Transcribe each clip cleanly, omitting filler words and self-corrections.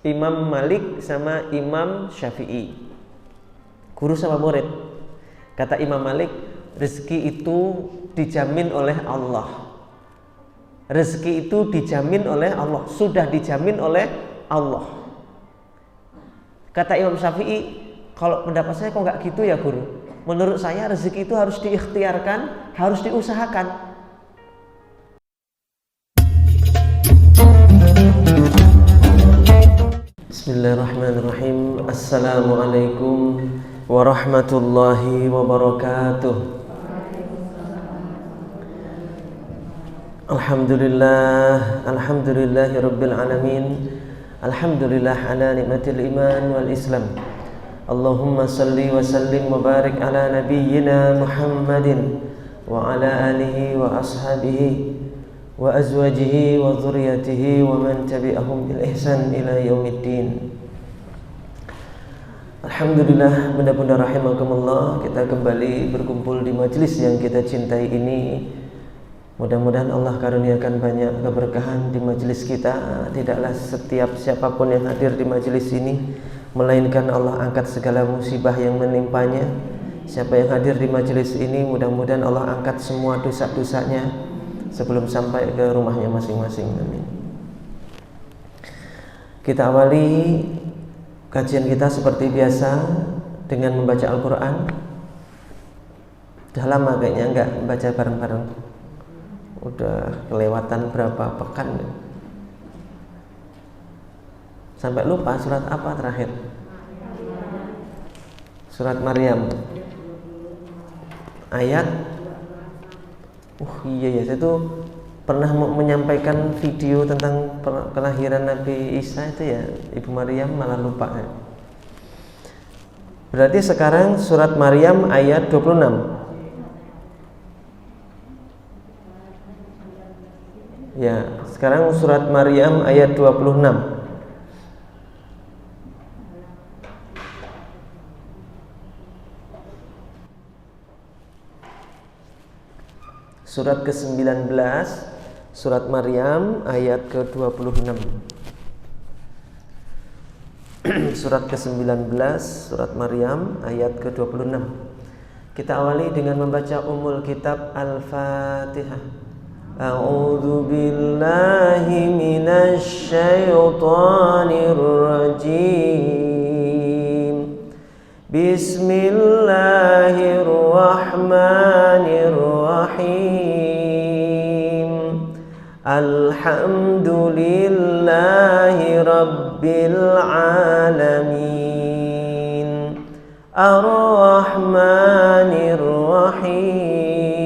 Imam Malik sama Imam Syafi'i. Guru sama murid. Kata Imam Malik, rezeki itu dijamin oleh Allah. Rezeki itu dijamin oleh Allah, sudah dijamin oleh Allah. Kata Imam Syafi'i, kalau pendapat saya kok nggak gitu ya guru? Menurut saya rezeki itu harus diikhtiarkan, harus diusahakan. Bismillahirrahmanirrahim. Assalamualaikum warahmatullahi wabarakatuh. Alhamdulillah, alhamdulillahi rabbil alamin. Alhamdulillah ala nikmatil iman wal islam. Allahumma salli wa sallim wa barik ala nabiyyina Muhammadin wa ala alihi wa ashabihi wa azwajihi wa dhurriyyatihi wa man tabi'ahum bil ihsan ila yaumiddin. Alhamdulillah, bunda-bunda rahimakumullah, kita kembali berkumpul di majelis yang kita cintai ini. Mudah-mudahan Allah karuniakan banyak keberkahan di majelis kita. Tidaklah setiap siapapun yang hadir di majelis ini, melainkan Allah angkat segala musibah yang menimpanya. Siapa yang hadir di majelis ini, mudah-mudahan Allah angkat semua dosa-dosanya sebelum sampai ke rumahnya masing-masing. Amin. Kita awali kajian kita seperti biasa dengan membaca Al-Quran. Udah lama kayaknya enggak baca bareng-bareng. Udah kelewatan berapa pekan ya? Sampai lupa surat apa terakhir? Surat Maryam. Ayat iya ya, saya tuh pernah menyampaikan video tentang kelahiran Nabi Isa itu ya, Ibu Maryam malah lupa ya. Berarti sekarang surat Maryam ayat 26. Ya, sekarang surat Maryam ayat 26. Surat ke-19, surat Maryam ayat ke-26. Surat ke-19, surat Maryam ayat ke-26. Kita awali dengan membaca Ummul Kitab Al-Fatihah. A'udzu billahi minasy syaithanir rajim. Bismillahirrahmanirrahim. Alhamdulillahi rabbil alamin. Ar-Rahmanir Rahim.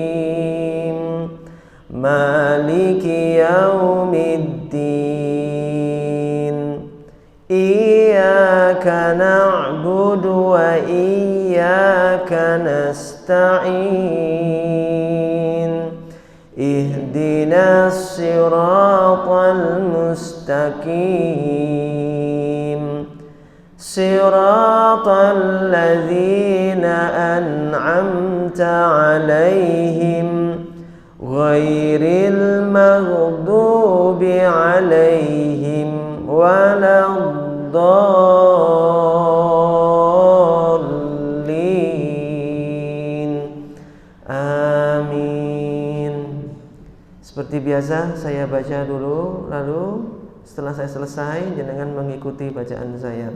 Maliki yaumiddin. Iyyaka na'budu wa iyyaka nasta'in. Ihdinas siratal mustaqim. Siratal ladzina an'amta 'alaihim ghairil maghdubi 'alaihim waladdallin. Amin. Seperti biasa saya baca dulu, lalu setelah saya selesai jenengan mengikuti bacaan saya.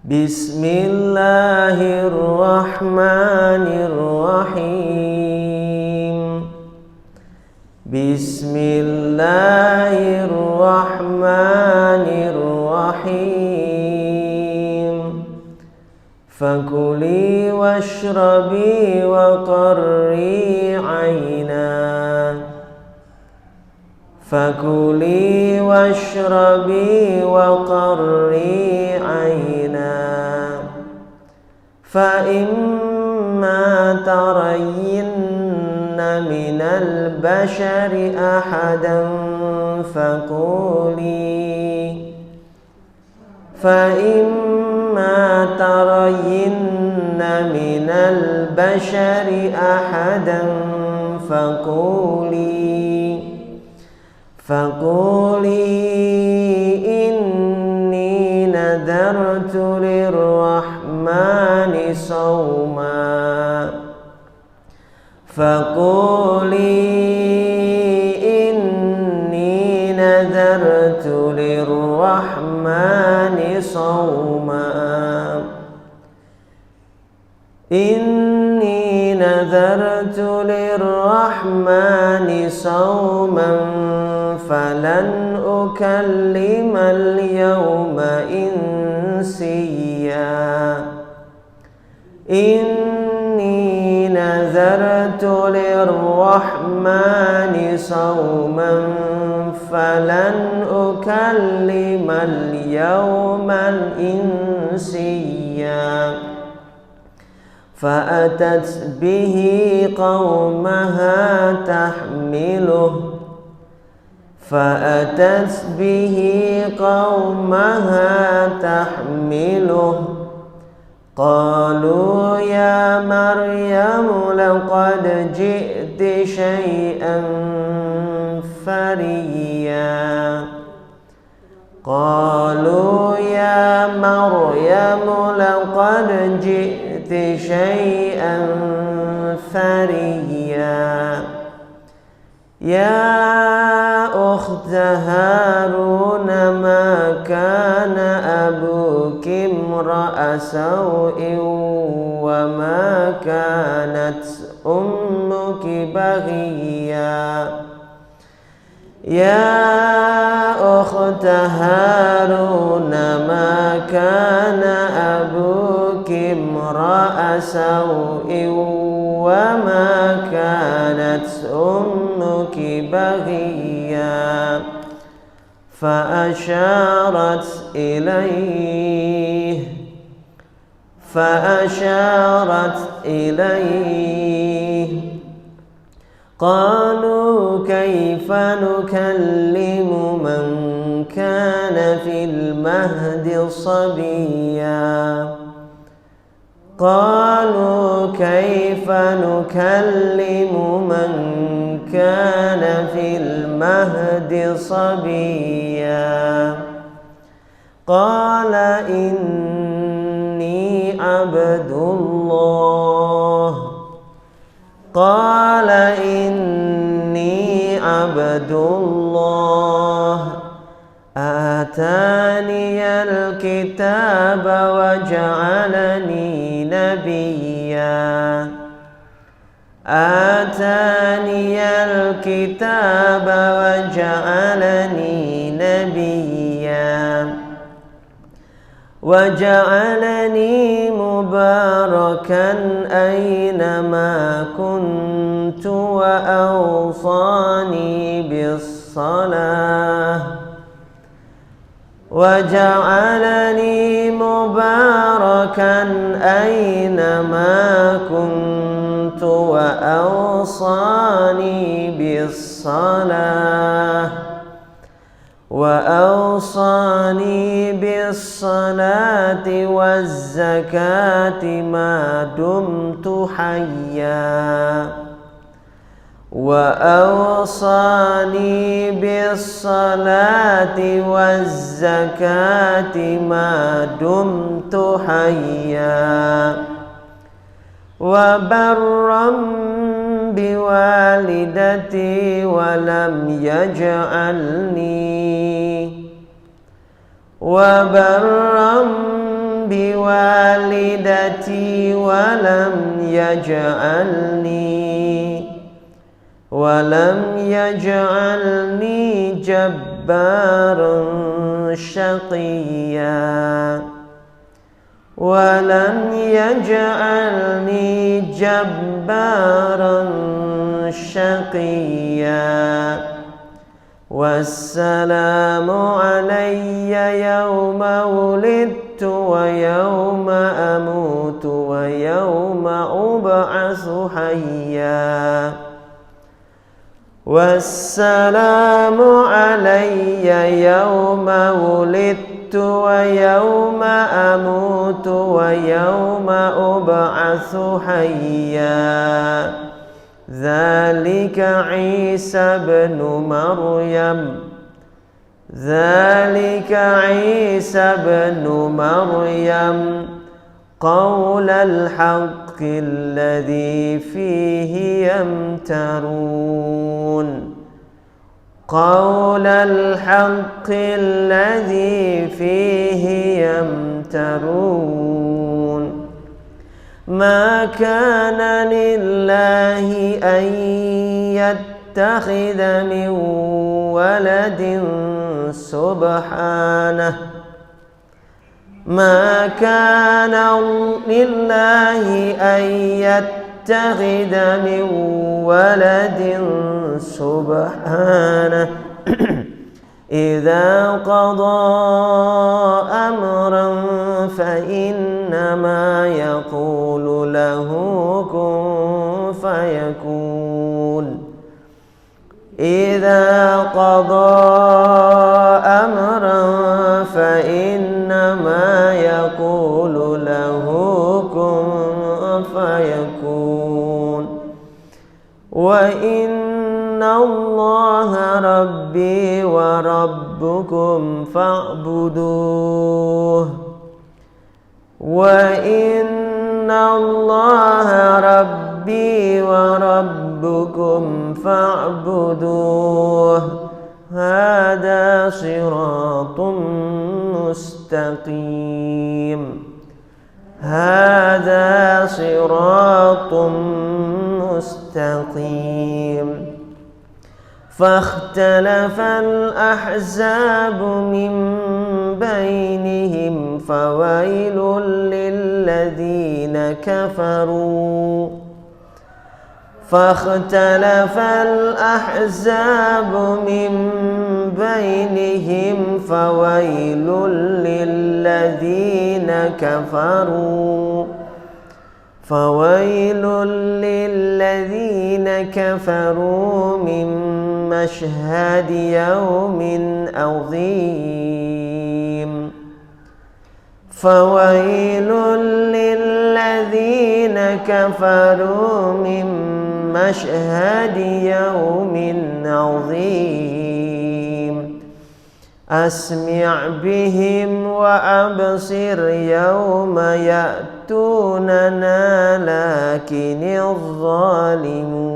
Bismillahirrahmanirrahim. Bismillahirrahmanirrahim. Fakuli washrabi wa qarri 'aina. Fakuli washrabi wa qarri 'aina. Fa imma tarayinna minal bashari ahadan faquli. Fa imma tarayinna minal bashari ahadan faquli. Faquli للرحمن صوما فقولي إني نذرت للرحمن صوما إني نذرت للرحمن صوما فلن أكلم اليوم إنسيا إني نذرت للرحمن صوما فلن أكلم اليوم إنسيا فأتت به قومها تحمله قالوا يا مريم لقد جئت شيئا فريا قالوا يا مريم لقد جئت شيئا فريا يا أخت هارون ما كان أبوك امرأ سوء وما كانت أمك بغيا يا أخت هارون ما كان أبوك امرأ سوء وما كانت أمك بغيا فأشارت إليه قالوا كيف نكلم من كان في المهد صبيا قالوا كيف نكلم من كان في المهد صبيا قال إني عبد الله آتاني الكتاب وجعلني نبيا وجعلني مباركا أينما كنت وأوصاني بالصلاة والزكاة ما دمت حيا وبرا بوالدتي ولم يجعلني جبارا شقيا والسلام علي يوم ولدت ويوم أموت ويوم أبعث حيا والسلام علي يوم ولدت ويوم أموت ويوم أبعث حيا ذلك عيسى بن مريم قول الحق الذي فيه يمترون قول الحق الذي فيه يمترون ما كان لله أن يتخذ من ولد سبحانه ما كان لله أن يتخذ من ولد سبحانه إذا قضى أمرا فإنما يقول له كن فيكون إذا قضى أمرا فإنما يقول له كن فيكون وإن الله ربي وربكم فاعبدوه وإن الله ربي وربكم فاعبدوه هذا صراط مستقيم هذا صراط مستقيم فاختلف الأحزاب من بينهم فويل للذين كفروا فاختلف الأحزاب من بينهم فويل للذين كفروا فويل للذين كفروا من مشهد يوم عظيم فويل للذين كفروا من مشهد يوم عظيم أسمع بهم وأبصر يوم يأتوننا لكن الظالمون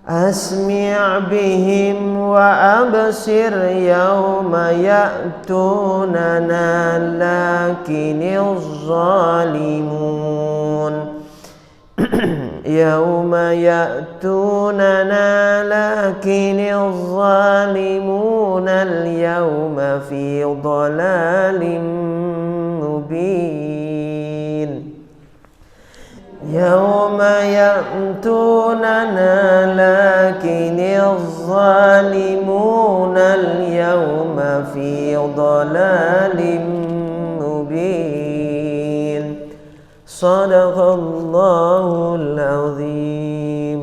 أسمع بهم وأبصر يوم يأتوننا لكن الظالمون يوم يأتوننا لكن الظالمون اليوم في ضلال مبين يوم يأتوننا لكن الظالمون اليوم في ضلال مبين صدق الله العظيم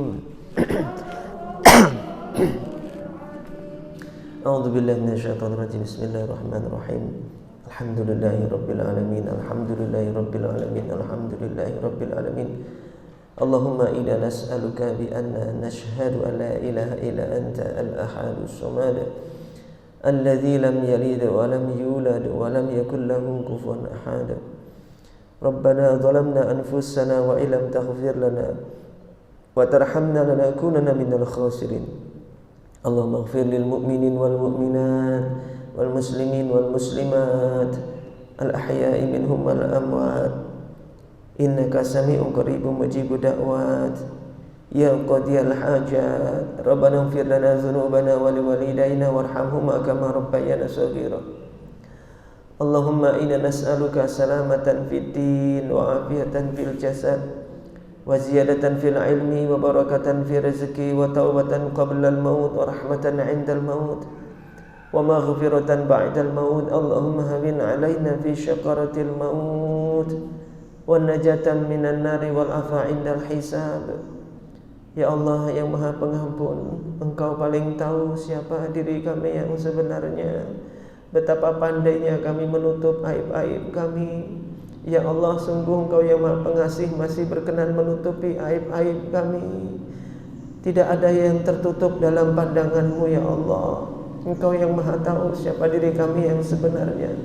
أعوذ بالله من الشيطان الرجيم بسم الله الرحمن الرحيم الحمد لله رب العالمين الحمد لله رب العالمين الحمد لله رب العالمين اللهم إنا نسألك بأن نشهد أن لا إله إلا أنت الأحد الصمد الذي لم يلد ولم يولد ولم يكن له كفوا أحد ربنا ظلمنا أنفسنا وإن لم تغفر لنا وترحمنا لنكونن من الخاسرين اللهم اغفر للمؤمنين والمؤمنات والمسلمين والمسلمات الأحياء منهم والأموات إنك سميع قريب مجيب دعوات يا قاضي الحاجات ربنا اغفر لنا ذنوبنا ولوالدينا وارحمهما كما ربيانا صغيرا اللهم إنا نسألك سلامة في الدين وعافية في الجسد وزيادة في العلم وبركة في الرزق وتوبة قبل الموت ورحمة عند الموت ومغفرة بعد الموت اللهم هون علينا في شقرة الموت والنجاة من النار والعفو عند الحساب. Ya Allah yang Maha Pengampun, Engkau paling tahu siapa diri kami yang sebenarnya. Betapa pandainya kami menutup aib-aib kami. Ya Allah, sungguh Engkau yang Maha Pengasih masih berkenan menutupi aib-aib kami. Tidak ada yang tertutup dalam pandangan-Mu ya Allah. Engkau yang Maha tahu siapa diri kami yang sebenarnya.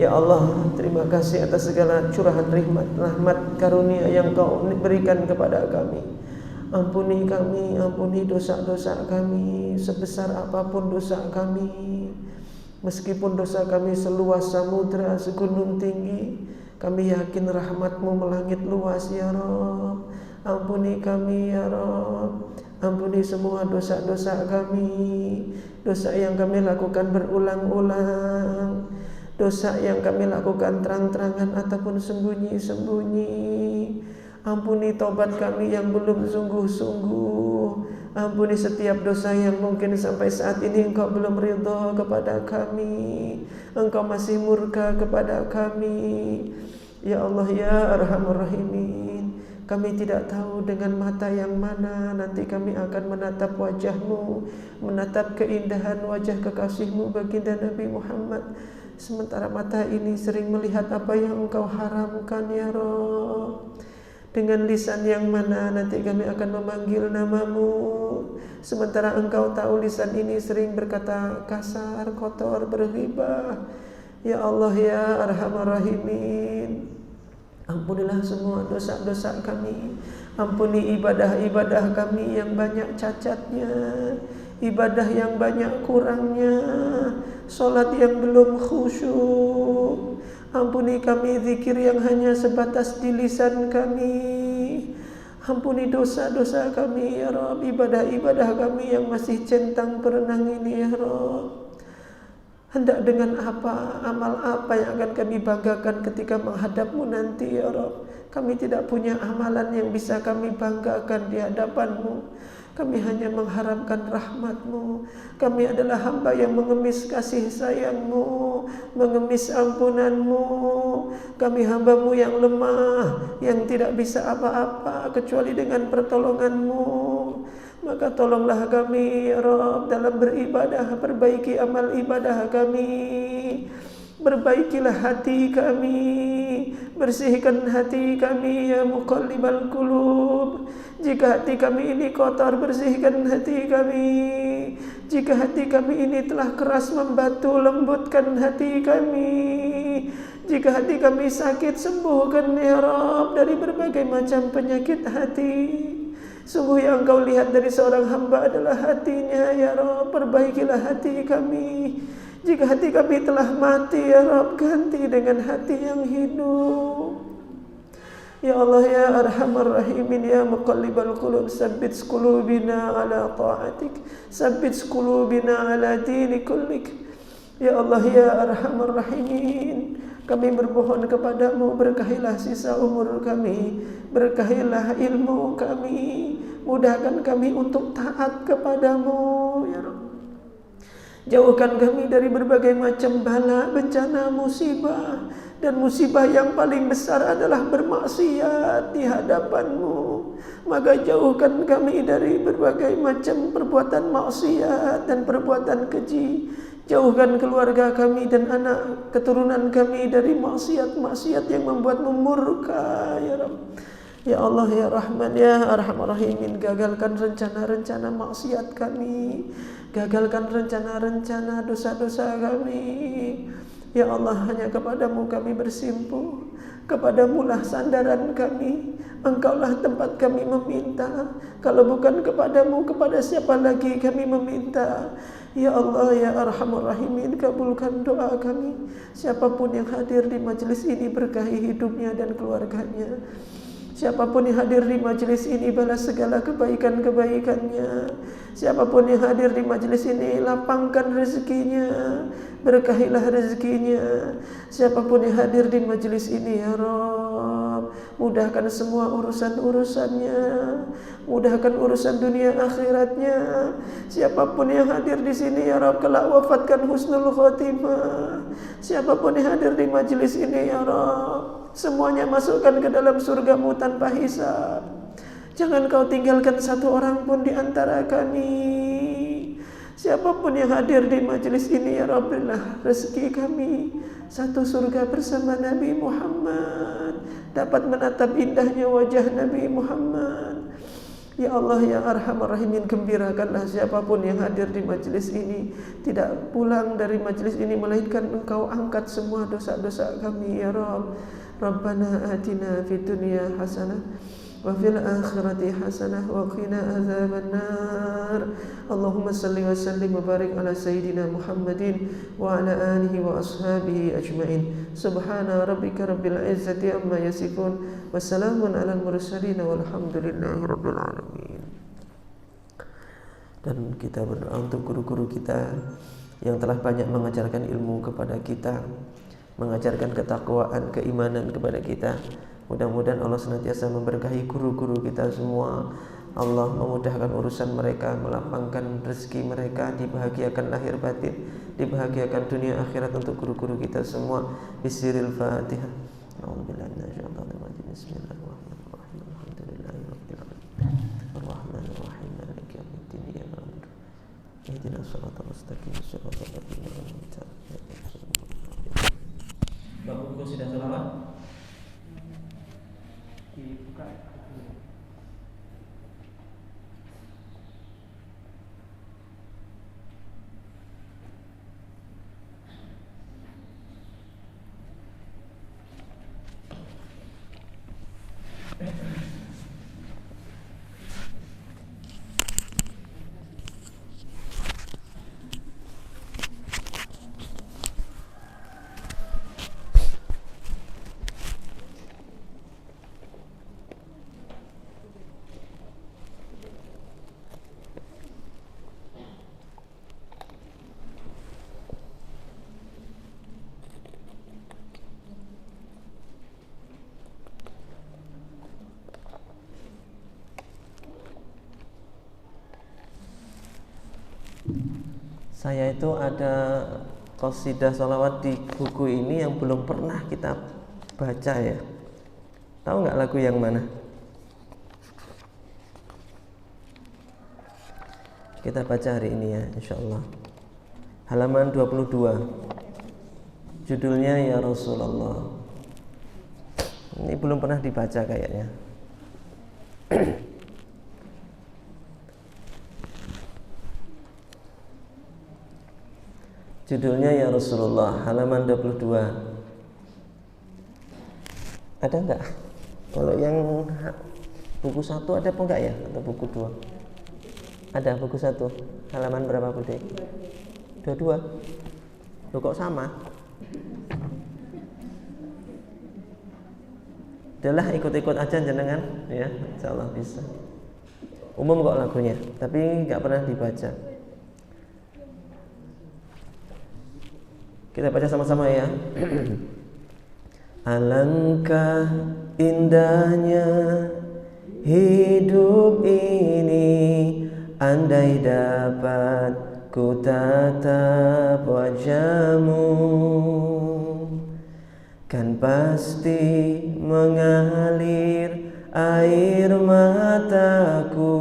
Ya Allah, terima kasih atas segala curahan rahmat karunia yang Kau berikan kepada kami. Ampuni kami, ampuni dosa-dosa kami, sebesar apapun dosa kami. Meskipun dosa kami seluas samudra, segunung tinggi, kami yakin rahmat-Mu melangit luas ya Rabb. Ampuni kami ya Rabb. Ampuni semua dosa-dosa kami, dosa yang kami lakukan berulang-ulang, dosa yang kami lakukan terang-terangan ataupun sembunyi-sembunyi. Ampuni taubat kami yang belum sungguh-sungguh. Ampuni setiap dosa yang mungkin sampai saat ini Engkau belum ridha kepada kami, Engkau masih murka kepada kami. Ya Allah ya Arhamar Rahimin, kami tidak tahu dengan mata yang mana nanti kami akan menatap wajah-Mu, menatap keindahan wajah kekasih-Mu baginda Nabi Muhammad. Sementara mata ini sering melihat apa yang Engkau haramkan ya Rabb. Dengan lisan yang mana nanti kami akan memanggil nama-Mu, sementara Engkau tahu lisan ini sering berkata kasar, kotor, berghibah. Ya Allah ya Arhamar Rahimin, ampunilah semua dosa-dosa kami. Ampuni ibadah-ibadah kami yang banyak cacatnya, ibadah yang banyak kurangnya, solat yang belum khusyuk. Ampuni kami zikir yang hanya sebatas di lisan kami. Ampuni dosa-dosa kami ya Rabb, ibadah-ibadah kami yang masih centang perenang ini ya Rabb. Hendak dengan apa, amal apa yang akan kami banggakan ketika menghadap-Mu nanti ya Rabb. Kami tidak punya amalan yang bisa kami banggakan di hadapan-Mu. Kami hanya mengharapkan rahmat-Mu. Kami adalah hamba yang mengemis kasih sayang-Mu, mengemis ampunan-Mu. Kami hamba-Mu yang lemah, yang tidak bisa apa-apa kecuali dengan pertolongan-Mu. Maka tolonglah kami ya Rabb dalam beribadah, perbaiki amal ibadah kami. Perbaikilah hati kami, bersihkan hati kami ya Muqallibal Qulub. Jika hati kami ini kotor, bersihkan hati kami. Jika hati kami ini telah keras membatu, lembutkan hati kami. Jika hati kami sakit, sembuhkan ya Rabb dari berbagai macam penyakit hati. Sungguh yang Engkau lihat dari seorang hamba adalah hatinya ya Rabb. Perbaikilah hati kami. Jika hati kami telah mati ya Rabb, ganti dengan hati yang hidup. Ya Allah ya Arhamar Rahimin ya Muqallibal Qulub, sabbit qulubina ala ta'atik, sabbit qulubina ala dini kullik. Ya Allah ya Arhamar Rahimin, kami bermohon kepadamu, berkahilah sisa umur kami, berkahilah ilmu kami, mudahkan kami untuk taat kepadamu ya Rabb. Jauhkan kami dari berbagai macam bala, bencana, musibah. Dan musibah yang paling besar adalah bermaksiat di hadapan-Mu. Maka jauhkan kami dari berbagai macam perbuatan maksiat dan perbuatan keji. Jauhkan keluarga kami dan anak keturunan kami dari maksiat-maksiat yang membuat-Mu murka ya Rabb. Ya Allah ya Rahman ya Arhamar Rahimin, gagalkan rencana-rencana maksiat kami, gagalkan rencana-rencana dosa-dosa kami. Ya Allah, hanya kepadamu kami bersimpuh, kepadamu lah sandaran kami, Engkaulah tempat kami meminta. Kalau bukan kepadamu, kepada siapa lagi kami meminta? Ya Allah ya Arhamar Rahimin, kabulkan doa kami. Siapapun yang hadir di majelis ini, berkahi hidupnya dan keluarganya. Siapapun yang hadir di majelis ini, balas segala kebaikan-kebaikannya. Siapapun yang hadir di majelis ini, lapangkan rezekinya, berkahilah rezekinya. Siapapun yang hadir di majelis ini ya Rabb, mudahkan semua urusan-urusannya, mudahkan urusan dunia akhiratnya. Siapapun yang hadir di sini ya Rabb, kelak wafatkan husnul khotimah. Siapapun yang hadir di majelis ini ya Rabb, semuanya masukkan ke dalam surga-Mu tanpa hisab. Jangan Kau tinggalkan satu orang pun di antara kami. Siapapun yang hadir di majelis ini ya Rabb, berilah rezeki kami satu surga bersama Nabi Muhammad, dapat menatap indahnya wajah Nabi Muhammad. Ya Allah ya Arhamar Rahimin, gembirakanlah siapapun yang hadir di majelis ini, tidak pulang dari majelis ini melainkan Engkau angkat semua dosa-dosa kami ya Rabb. Rabbana atina fid dunya hasanah wa fil akhirati hasanah wa qina azabannar. Allahumma salli wa sallim wa barik ala sayyidina Muhammadin wa ala alihi wa ashabihi ajmain. Subhana rabbika rabbil izzati amma yasifun wa salamun alal mursalin walhamdulillahi rabbil alamin. Dan kita berdoa untuk guru-guru kita yang telah banyak mengajarkan ilmu kepada kita, mengajarkan ketakwaan, keimanan kepada kita. Mudah-mudahan Allah senantiasa memberkahi guru-guru kita semua. Allah memudahkan urusan mereka, melapangkan rezeki mereka, dibahagiakan lahir batin, dibahagiakan dunia akhirat untuk guru-guru kita semua. Bismillahil Fatihah. A'udzubillahi minasyaitonir rajim. Bismillahirrahmanirrahim. Alhamdulillahirabbil alamin. Arrahmanir rahim. Maliki yaumiddin. Iyyaka na'budu wa iyyaka nasta'in. Ihdinas siratal mustaqim. Siratal ladzina an'amta 'alaihim. Bapak Ibu sudah selawat? Dibuka. Saya itu ada qasidah sholawat di buku ini yang belum pernah kita baca ya. Tahu nggak lagu yang mana? Kita baca hari ini ya, insyaallah. Halaman 22. Judulnya Ya Rasulullah. Ini belum pernah dibaca kayaknya. Judulnya Ya Rasulullah, halaman 22. Ada enggak? Kalau yang buku 1 ada apa enggak ya? Atau buku 2? Ada buku 1. Halaman berapa Bude? 22. Loh kok sama? Udahlah ikut-ikut aja jenengan ya, insyaallah bisa. Umum kok lagunya, tapi enggak pernah dibaca. Kita baca sama-sama ya. Alangkah indahnya hidup ini, andai dapat ku tatap wajahmu, kan pasti mengalir air mataku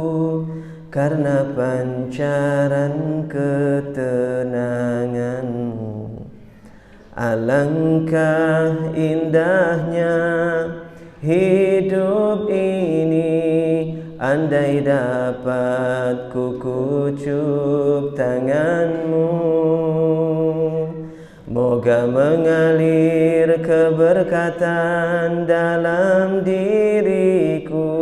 karena pancaran ketenanganmu. Alangkah indahnya hidup ini, andai dapat ku kucup tanganmu, moga mengalir keberkatan dalam diriku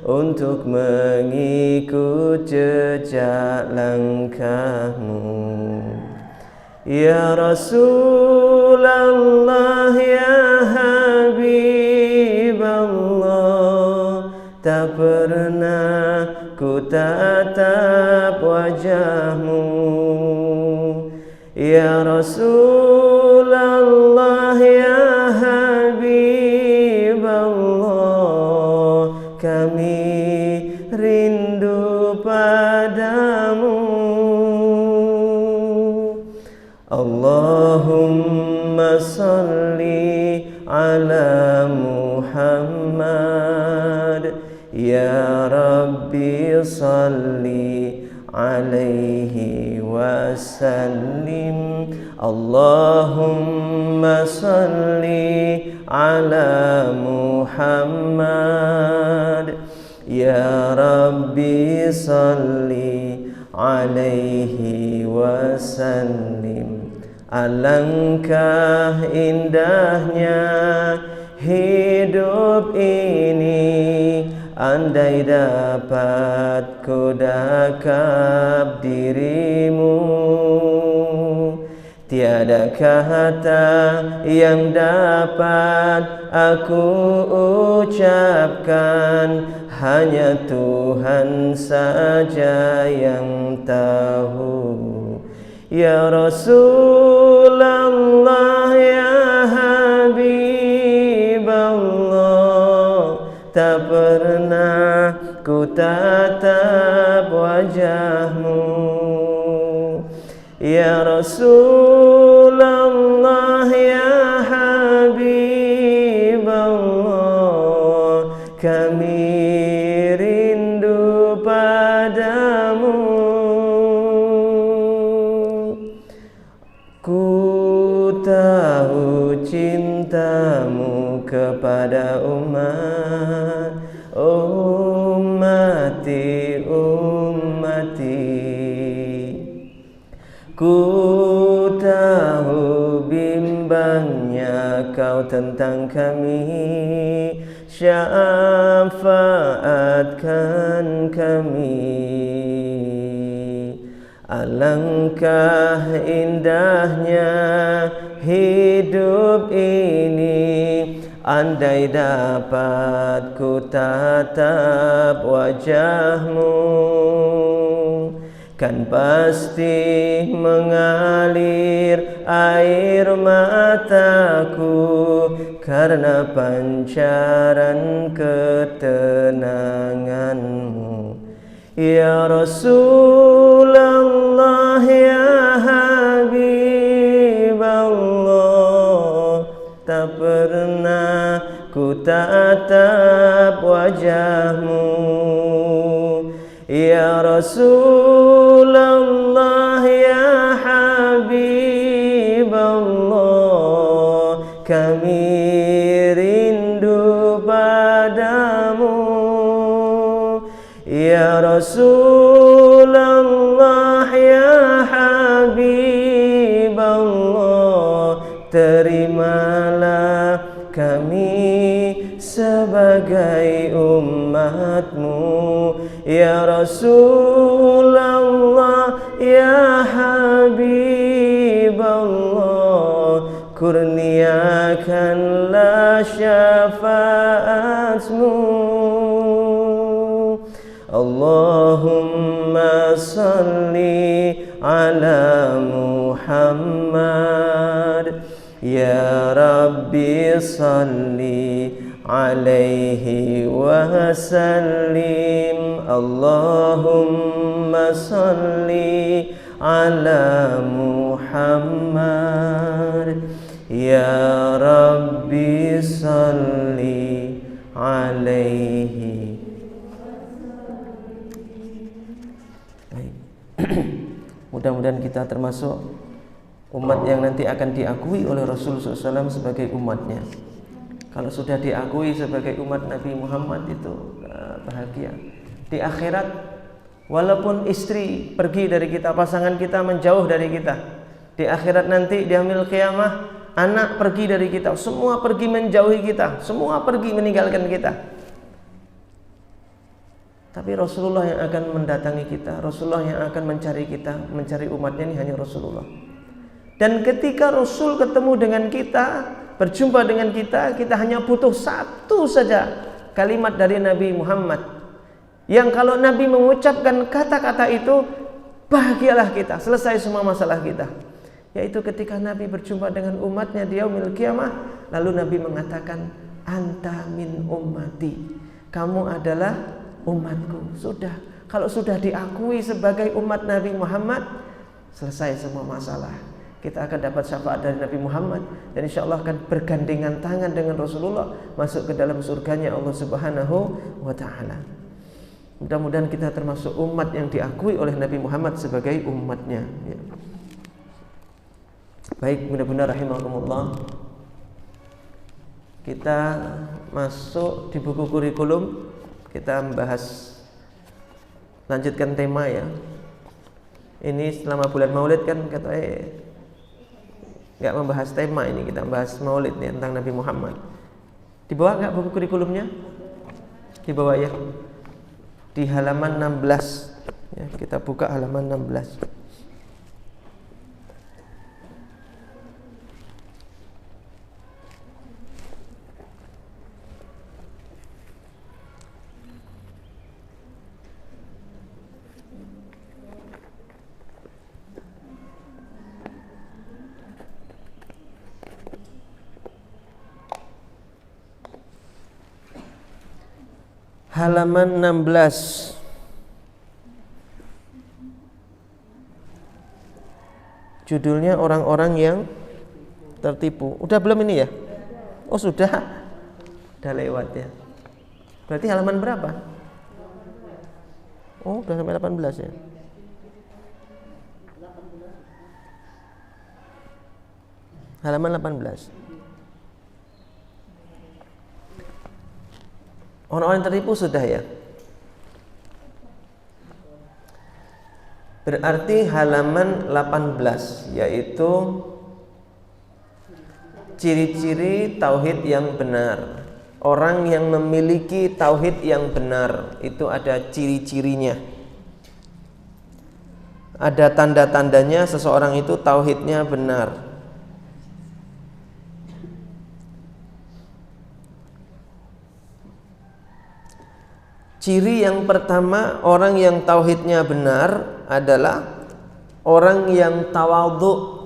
untuk mengikut jejak langkahmu. Ya Rasulullah ya Habiballah, tak pernah ku tatap wajahmu. Ya Rasulullah ya Habiballah, kami rindu padamu. Allahumma salli ala Muhammad, ya Rabbi salli alaihi wasallim. Allahumma salli ala Muhammad, Ya Rabbi salli alaihi wasallim. Alangkah indahnya hidup ini, andai dapat ku dakap dirimu. Tiada kata yang dapat aku ucapkan, hanya Tuhan saja yang tahu. Ya Rasulullah, ya Habiballah, tak pernah ku tatap wajahmu. Ya Rasulullah, ya Habiballah, kami rindu padamu. Ku tahu cintamu kepada ummati. Ku tahu bimbangnya kau tentang kami, syafaatkan kami. Alangkah indahnya hidup ini, andai dapat ku tatap wajahmu, kan pasti mengalir air mataku karena pancaran ketenanganmu. Ya Rasulullah, ya Habiballah, tak pernah ku tatap wajahmu. Ya Rasulullah, ya Habiballah, kami rindu padamu. Ya Rasulullah, ya Habiballah, terimalah kami sebagai umatmu. Ya Rasulullah, ya Habiballah, kurniakanlah syafaatmu. Allahumma salli ala Muhammad. Ya Rabbi salli alaihi wasallim. Allahumma salli ala Muhammad. Ya Rabbi salli alaihi. Mudah-mudahan kita termasuk umat yang nanti akan diakui oleh Rasulullah SAW sebagai umatnya. Kalau sudah diakui sebagai umat Nabi Muhammad itu bahagia. Di akhirat, walaupun istri pergi dari kita, pasangan kita menjauh dari kita, di akhirat nanti di yaumil qiyamah, anak pergi dari kita, semua pergi menjauhi kita, semua pergi meninggalkan kita. Tapi Rasulullah yang akan mendatangi kita, Rasulullah yang akan mencari kita, mencari umatnya ini hanya Rasulullah. Dan ketika Rasul ketemu dengan kita, berjumpa dengan kita, kita hanya butuh satu saja kalimat dari Nabi Muhammad, yang kalau Nabi mengucapkan kata-kata itu, bahagialah kita, selesai semua masalah kita. Yaitu ketika Nabi berjumpa dengan umatnya di yaumil qiyamah, lalu Nabi mengatakan, anta min ummati, kamu adalah umatku. Sudah, kalau sudah diakui sebagai umat Nabi Muhammad, selesai semua masalah. Kita akan dapat syafaat dari Nabi Muhammad, dan insya Allah akan bergandengan tangan dengan Rasulullah masuk ke dalam surganya Allah Subhanahu wa ta'ala. Mudah-mudahan kita termasuk umat yang diakui oleh Nabi Muhammad sebagai umatnya, ya. Baik, benar-benar rahimakumullah, kita masuk di buku kurikulum. kita lanjutkan tema ya. Ini selama bulan Maulid kan katanya nggak membahas tema ini, kita bahas Maulid nih tentang Nabi Muhammad. Di bawah nggak buku kurikulumnya? Di bawah ya. Di halaman 16 ya, kita buka halaman 16. Halaman 16. Judulnya orang-orang yang tertipu. Udah belum ini ya? Oh sudah. Udah lewat ya. Berarti halaman berapa? Oh udah sampai 18 ya. Halaman 18. Orang-orang yang tertipu sudah ya. Berarti halaman 18 yaitu ciri-ciri tauhid yang benar. Orang yang memiliki tauhid yang benar itu ada ciri-cirinya. Ada tanda-tandanya seseorang itu tauhidnya benar. Ciri yang pertama orang yang tauhidnya benar adalah orang yang tawadhu,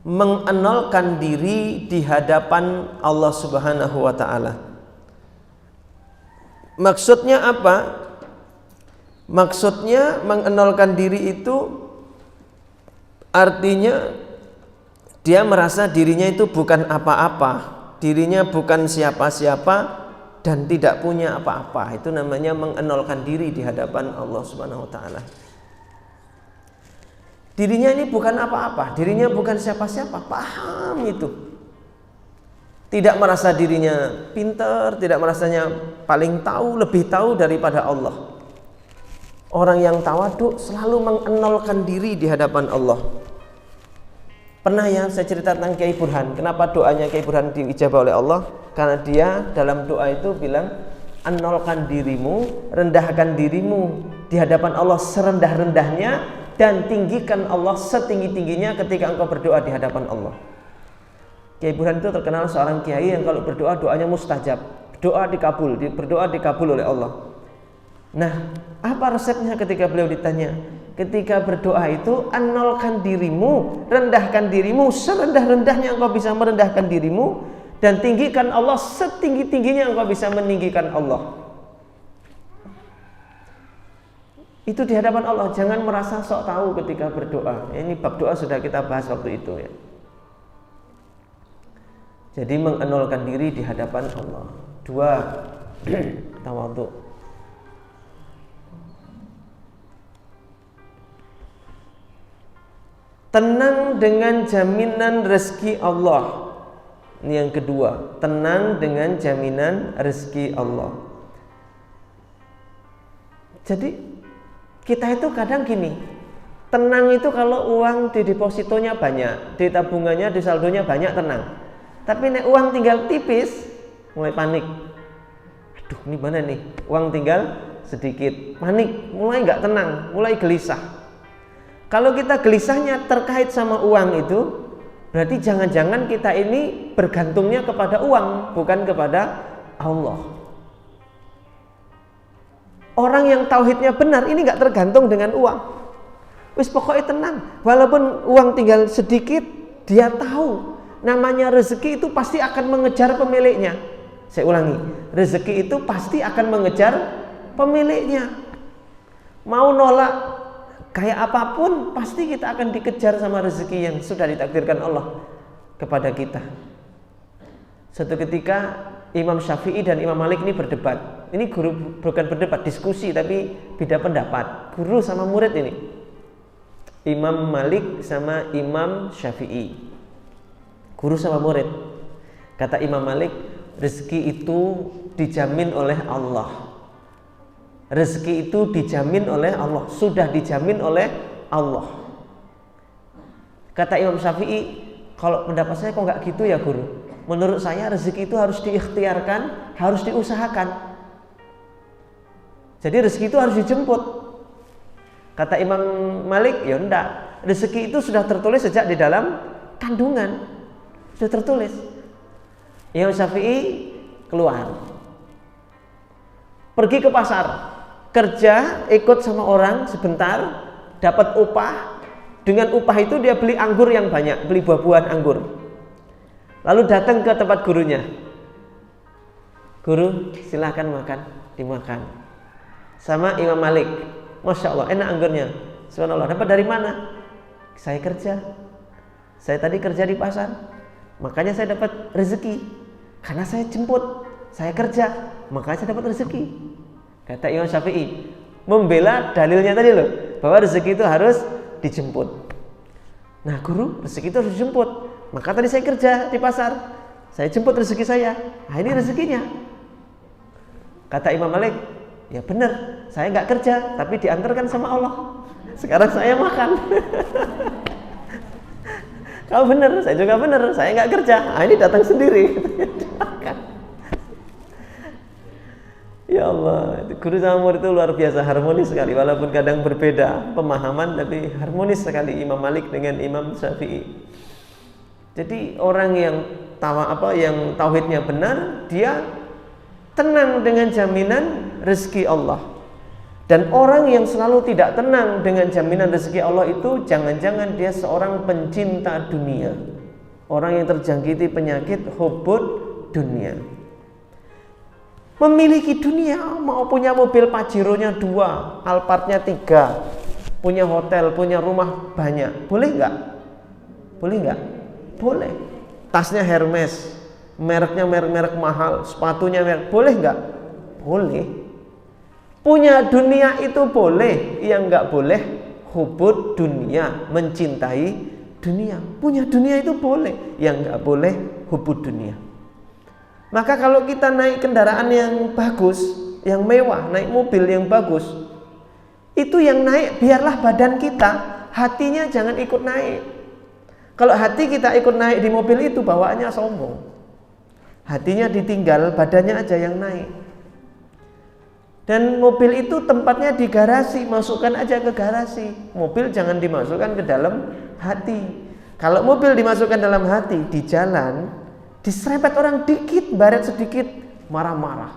mengenalkan diri di hadapan Allah Subhanahu wa taala. Maksudnya apa? Maksudnya mengenalkan diri itu artinya dia merasa dirinya itu bukan apa-apa. Dirinya bukan siapa-siapa dan tidak punya apa-apa. Itu namanya mengenalkan diri di hadapan Allah Subhanahu wa taala. Dirinya ini bukan apa-apa, dirinya bukan siapa-siapa, paham itu. Tidak merasa dirinya pintar, tidak merasanya paling tahu, lebih tahu daripada Allah. Orang yang tawadhu selalu mengenalkan diri di hadapan Allah. Pernah ya saya cerita tentang Kiai Burhan. Kenapa doanya Kiai Burhan diijabah oleh Allah? Karena dia dalam doa itu bilang, enolkan dirimu, rendahkan dirimu di hadapan Allah serendah-rendahnya, dan tinggikan Allah setinggi-tingginya ketika engkau berdoa di hadapan Allah. Kiai Burhan itu terkenal seorang kiai yang kalau berdoa doanya mustajab, doa dikabul, berdoa dikabul oleh Allah. Nah, apa resepnya ketika beliau ditanya? Ketika berdoa itu, anolkan dirimu, rendahkan dirimu serendah-rendahnya engkau bisa merendahkan dirimu, dan tinggikan Allah setinggi-tingginya engkau bisa meninggikan Allah. Itu di hadapan Allah. Jangan merasa sok tahu ketika berdoa. Ini bab doa sudah kita bahas waktu itu ya. Jadi mengenalkan diri di hadapan Allah. 2. Tawadhu. Tenang dengan jaminan rezeki Allah. Ini yang kedua, tenang dengan jaminan rezeki Allah. Jadi kita itu kadang gini, tenang itu kalau uang di depositonya banyak, di tabungannya, di saldonya banyak, tenang. Tapi nek uang tinggal tipis, mulai panik. Aduh, ini mana nih? Uang tinggal sedikit, panik, mulai nggak tenang, mulai gelisah. Kalau kita gelisahnya terkait sama uang itu, berarti jangan-jangan kita ini bergantungnya kepada uang, bukan kepada Allah. Orang yang tauhidnya benar ini nggak tergantung dengan uang. Wis pokoknya tenang, walaupun uang tinggal sedikit, dia tahu namanya rezeki itu pasti akan mengejar pemiliknya. Saya ulangi, rezeki itu pasti akan mengejar pemiliknya. Mau nolak kayak apapun, pasti kita akan dikejar sama rezeki yang sudah ditakdirkan Allah kepada kita. Suatu ketika Imam Syafi'i dan Imam Malik ini berdebat. Ini guru, bukan berdebat, diskusi, tapi beda pendapat. Guru sama murid ini, Imam Malik sama Imam Syafi'i, guru sama murid. Kata Imam Malik, rezeki itu dijamin oleh Allah. Rezeki itu dijamin oleh Allah, sudah dijamin oleh Allah. Kata Imam Syafi'i, kalau pendapat saya kok nggak gitu ya guru? Menurut saya rezeki itu harus diikhtiarkan, harus diusahakan. Jadi rezeki itu harus dijemput. Kata Imam Malik, ya enggak. Rezeki itu sudah tertulis sejak di dalam kandungan. Sudah tertulis. Imam Syafi'i keluar. Pergi ke pasar. Kerja, ikut sama orang sebentar, dapat upah. Dengan upah itu dia beli anggur yang banyak, beli buah-buahan anggur. Lalu datang ke tempat gurunya. Guru, silahkan makan, dimakan. Sama Imam Malik. Masya Allah, enak anggurnya. Subhanallah, dapat dari mana? Saya kerja. Saya tadi kerja di pasar. Makanya saya dapat rezeki. Karena saya jemput, saya kerja, makanya saya dapat rezeki. Kata Imam Syafi'i, membela dalilnya tadi loh, bahwa rezeki itu harus dijemput. Nah guru, rezeki itu harus dijemput. Maka tadi saya kerja di pasar, saya jemput rezeki saya. Nah ini rezekinya. Kata Imam Malik, ya benar, saya nggak kerja, tapi diantarkan sama Allah. Sekarang saya makan. Kamu benar, saya juga benar, saya nggak kerja. Nah ini datang sendiri. Ya Allah, guru sama murid itu luar biasa harmonis sekali, walaupun kadang berbeda pemahaman, tapi harmonis sekali Imam Malik dengan Imam Syafi'i. Jadi orang yang yang tauhidnya benar, dia tenang dengan jaminan rezeki Allah. Dan orang yang selalu tidak tenang dengan jaminan rezeki Allah itu jangan-jangan dia seorang pencinta dunia. Orang yang terjangkiti penyakit hubbud dunia. Memiliki dunia, mau punya mobil Pajero-nya 2, Alphard-nya 3, punya hotel, punya rumah banyak. Boleh nggak? Boleh nggak? Boleh. Tasnya Hermes, mereknya merek-merek mahal, sepatunya merek, boleh nggak? Boleh. Punya dunia itu boleh, yang nggak boleh hubud dunia, mencintai dunia. Punya dunia itu boleh, yang nggak boleh hubud dunia. Maka kalau kita naik kendaraan yang bagus, yang mewah, naik mobil yang bagus, itu yang naik biarlah badan kita, hatinya jangan ikut naik. Kalau hati kita ikut naik di mobil itu, bawaannya sombong. Hatinya ditinggal, badannya aja yang naik. Dan mobil itu tempatnya di garasi, masukkan aja ke garasi. Mobil jangan dimasukkan ke dalam hati. Kalau mobil dimasukkan dalam hati, di jalan, diserempet orang dikit, baret sedikit, marah-marah.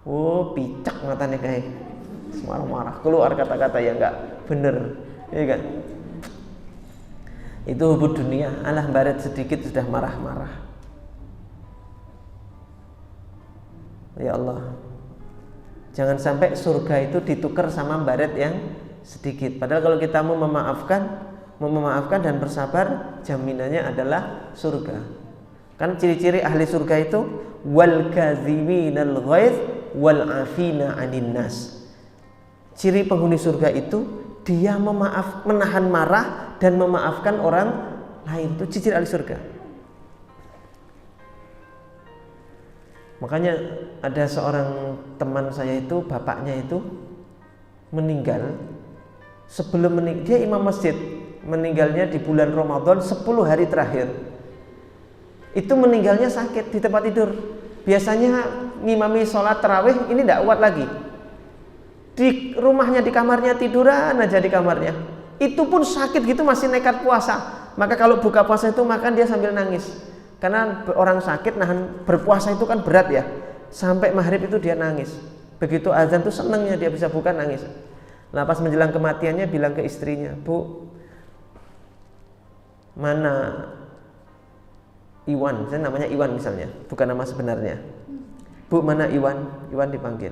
Oh, picak matanya kayak marah-marah, keluar kata-kata yang enggak bener, ya kan? Itu hubud dunia, alah baret sedikit sudah marah-marah. Ya Allah, jangan sampai surga itu ditukar sama baret yang sedikit. Padahal kalau kita mau memaafkan dan bersabar, jaminannya adalah surga. Kan ciri-ciri ahli surga itu wal kadziminal ghaiz wal afina 'anil nas. Ciri penghuni surga itu dia menahan marah dan memaafkan orang lain. Itu ciri ahli surga. Makanya ada seorang teman saya itu, bapaknya itu meninggal. Sebelum meninggal, dia imam masjid, meninggalnya di bulan Ramadan 10 hari terakhir. Itu meninggalnya sakit di tempat tidur. Biasanya ngimami sholat tarawih, ini tidak kuat lagi. Di rumahnya, di kamarnya, tiduran aja di kamarnya. Itu pun sakit gitu masih nekat puasa. Maka kalau buka puasa itu makan dia sambil nangis. Karena orang sakit nahan berpuasa itu kan berat ya. Sampai maghrib itu dia nangis. Begitu azan tuh senengnya dia bisa buka nangis. Nah pas menjelang kematiannya bilang ke istrinya, Bu, mana Iwan, saya namanya Iwan misalnya, bukan nama sebenarnya. Bu, mana Iwan? Iwan dipanggil.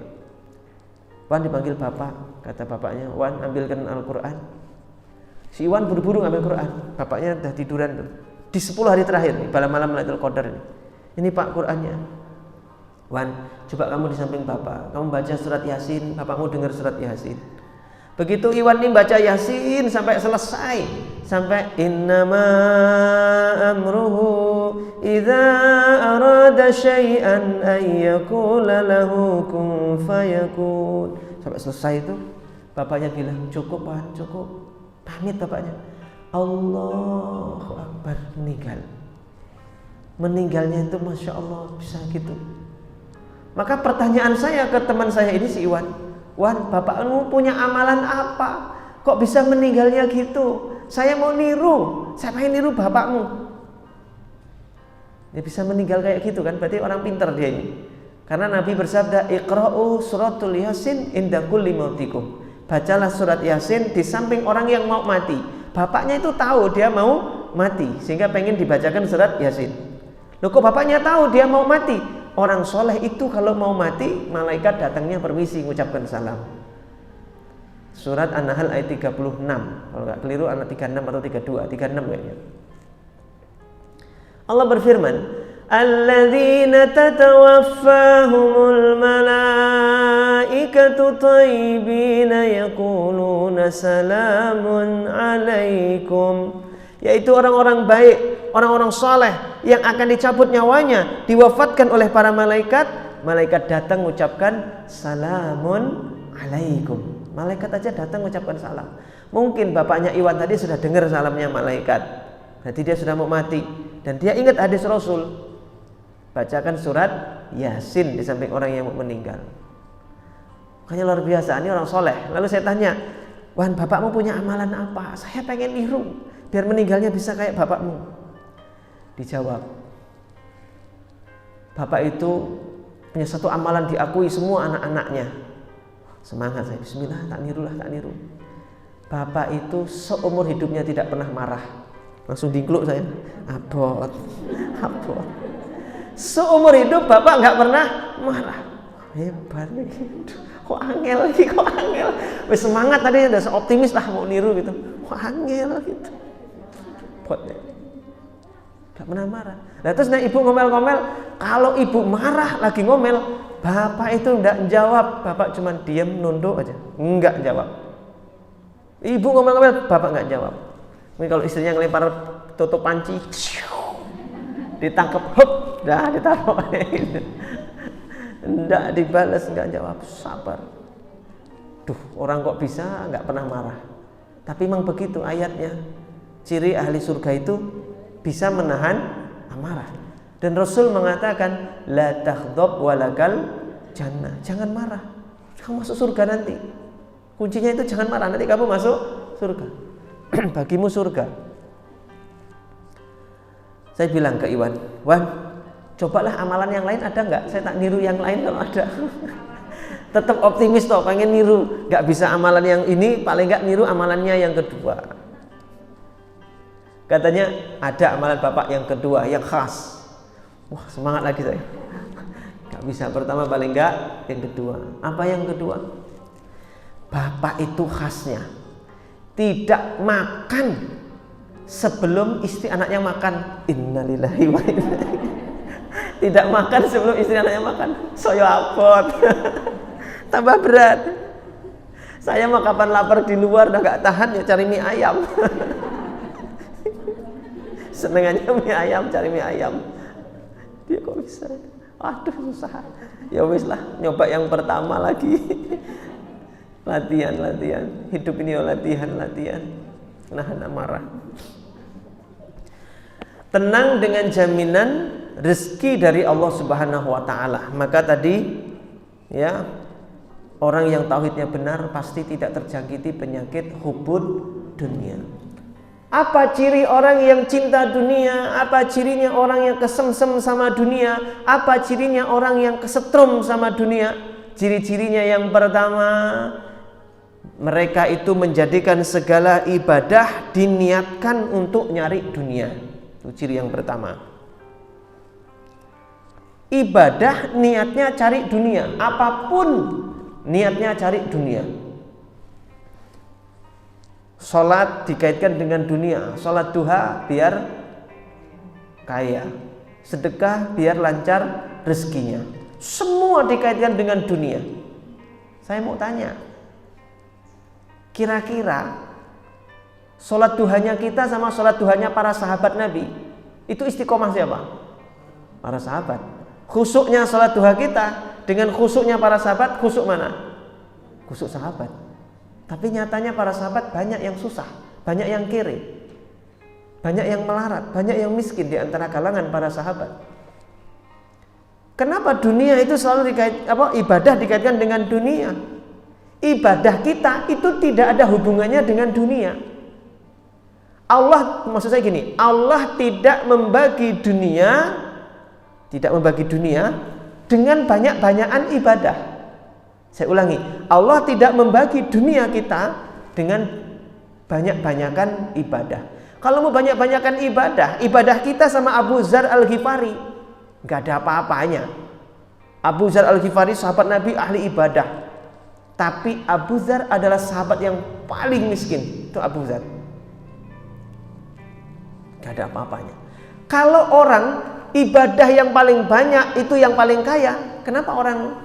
Wan dipanggil bapak, kata bapaknya, Wan ambilkan Al-Quran. Si Iwan buru-buru ngambil Quran, bapaknya udah tiduran tuh. Di 10 hari terakhir, malam Lailatul Qadar ini. Ini Pak Qurannya. Wan, coba kamu di samping bapak, kamu baca surat Yasin, bapakmu dengar surat Yasin. Begitu Iwan ini baca Yasin sampai selesai, sampai innama amruhu idza arada syai'an ay yaqula lahu kun fayakun. Sampai selesai itu bapaknya bilang, cukup Pak, cukup. Pamit bapaknya. Allahu Akbar, meninggal. Meninggalnya itu Masya Allah bisa gitu. Maka pertanyaan saya ke teman saya ini si Iwan, Wan, bapakmu punya amalan apa? Kok bisa meninggalnya gitu? Saya mau niru, saya pengen niru bapakmu. Dia bisa meninggal kayak gitu kan, berarti orang pintar dia ini. Karena Nabi bersabda, Iqra'u suratul Yasin inda kulli mautikum. Bacalah surat Yasin di samping orang yang mau mati. Bapaknya itu tahu dia mau mati, sehingga pengen dibacakan surat Yasin. Loh kok bapaknya tahu dia mau mati? Orang soleh itu kalau mau mati, malaikat datangnya permisi mengucapkan salam. Surat An-Nahl ayat 36. Kalau nggak keliru ayat 36 atau 32, 36 kayaknya. Allah berfirman, alladzina tatawaffahumul malaikatu thayyibina yaquluna salamun alaikum. Yaitu orang-orang baik, orang-orang saleh yang akan dicabut nyawanya, diwafatkan oleh para malaikat. Malaikat datang mengucapkan salamun alaikum. Malaikat aja datang mengucapkan salam. Mungkin bapaknya Iwan tadi sudah dengar salamnya malaikat, berarti dia sudah mau mati. Dan dia ingat hadis Rasul, bacakan surat Yasin di samping orang yang mau meninggal. Makanya luar biasa, ini orang soleh. Lalu saya tanya, Wan, bapakmu punya amalan apa? Saya pengen niru, biar meninggalnya bisa kayak bapakmu. Dijawab, bapak itu punya satu amalan diakui semua anak-anaknya. Semangat saya, bismillah, tak nirulah, tak niru. Bapak itu seumur hidupnya tidak pernah marah. Langsung dingkluk saya, abot. Seumur hidup bapak nggak pernah marah. Hebat nih, kok angel lagi, kok angel. Wes semangat tadi, udah optimis lah mau niru gitu. Kok angel gitu. Potnya gak pernah marah. Nah terus ibu ngomel-ngomel, kalau ibu marah lagi ngomel, bapak itu enggak jawab, bapak cuma diam nunduk aja, enggak jawab. Ibu ngomel-ngomel, bapak enggak jawab. Mungkin kalau istrinya ngelempar tutup panci, ditangkap, hop, dah ditaruh. Enggak dibalas, enggak jawab, sabar. Duh, orang kok bisa enggak pernah marah. Tapi memang begitu ayatnya. Ciri ahli surga itu bisa menahan amarah. Dan Rasul mengatakan, la takhdhab walakal jannah. Jangan marah, kamu masuk surga nanti. Kuncinya itu jangan marah, nanti kamu masuk surga. Bagimu surga. Saya bilang ke Iwan, Wan, cobalah amalan yang lain ada nggak? Saya tak niru yang lain kalau ada. Tetap optimis toh, pengen niru. Nggak bisa amalan yang ini, paling nggak niru amalannya yang kedua. Katanya ada amalan bapak yang kedua, yang khas. Wah, semangat lagi saya. Gak bisa, pertama paling enggak, yang kedua. Apa yang kedua? Bapak itu khasnya tidak makan sebelum istri anaknya makan. Innalillahi wa inna ilaihi. Tidak makan sebelum istri anaknya makan. Soyo apot. Tambah berat. Saya mau kapan lapar di luar udah gak tahan ya cari mie ayam. Senengannya mie ayam, cari mie ayam. Dia kok bisa? Aduh, susah. Ya wis lah, nyoba yang pertama lagi. Latihan. Hidup ini latihan. Nahan amarah. Tenang dengan jaminan rezeki dari Allah Subhanahu wa taala. Maka tadi ya, orang yang tauhidnya benar pasti tidak terjangkiti penyakit hubud dunia. Apa ciri orang yang cinta dunia? Apa cirinya orang yang kesemsem sama dunia? Apa cirinya orang yang kesetrum sama dunia? Ciri-cirinya yang pertama, mereka itu menjadikan segala ibadah diniatkan untuk nyari dunia. Itu ciri yang pertama. Ibadah niatnya cari dunia, apapun niatnya cari dunia. Sholat dikaitkan dengan dunia. Sholat duha biar kaya, sedekah biar lancar rezekinya. Semua dikaitkan dengan dunia. Saya mau tanya, Kira-kira sholat duhanya kita sama sholat duhanya para sahabat Nabi, itu istiqomah siapa? Para sahabat. Khusyuknya sholat duha kita dengan khusyuknya para sahabat, khusyuk mana? Khusyuk sahabat. Tapi nyatanya para sahabat banyak yang susah, banyak yang kiri, banyak yang melarat, banyak yang miskin di antara kalangan para sahabat. Kenapa dunia itu selalu ibadah dikaitkan dengan dunia? Ibadah kita itu tidak ada hubungannya dengan dunia. Allah, maksud saya gini, Allah tidak membagi dunia dengan banyak-banyakan ibadah. Saya ulangi, Allah tidak membagi dunia kita dengan banyak-banyakan ibadah. Kalau mau banyak-banyakan ibadah kita sama Abu Dzar Al-Ghifari nggak ada apa-apanya. Abu Dzar Al-Ghifari sahabat Nabi, ahli ibadah. Tapi Abu Dzar adalah sahabat yang paling miskin. Itu Abu Dzar. Gak ada apa-apanya. Kalau orang ibadah yang paling banyak itu yang paling kaya, kenapa orang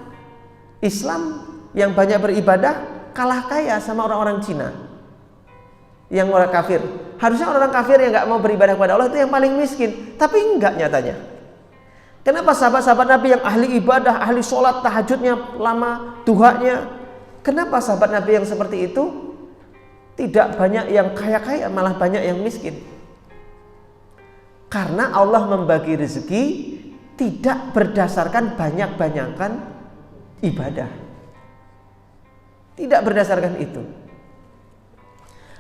Islam yang banyak beribadah kalah kaya sama orang-orang Cina yang orang kafir? Harusnya orang kafir yang gak mau beribadah kepada Allah itu yang paling miskin. Tapi enggak nyatanya. Kenapa sahabat-sahabat Nabi yang ahli ibadah, ahli sholat, tahajudnya lama, duhanya, kenapa sahabat Nabi yang seperti itu tidak banyak yang kaya-kaya, malah banyak yang miskin? Karena Allah membagi rezeki tidak berdasarkan banyak-banyakan ibadah. Tidak berdasarkan itu.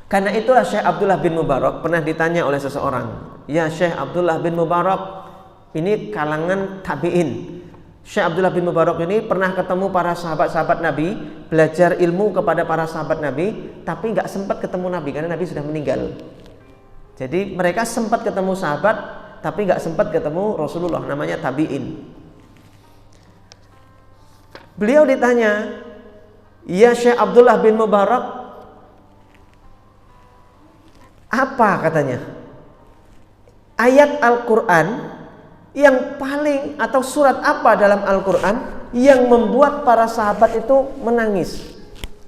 Karena itulah Syekh Abdullah bin Mubarak pernah ditanya oleh seseorang, "Ya Syekh Abdullah bin Mubarak," ini kalangan tabi'in. Syekh Abdullah bin Mubarak ini pernah ketemu para sahabat-sahabat Nabi, belajar ilmu kepada para sahabat Nabi, tapi nggak sempat ketemu Nabi karena Nabi sudah meninggal. Jadi mereka sempat ketemu sahabat, tapi nggak sempat ketemu Rasulullah, namanya tabi'in. Beliau ditanya, "Ya Syekh Abdullah bin Mubarak, apa," katanya, "ayat Al-Quran yang paling atau surat apa dalam Al-Quran yang membuat para sahabat itu menangis?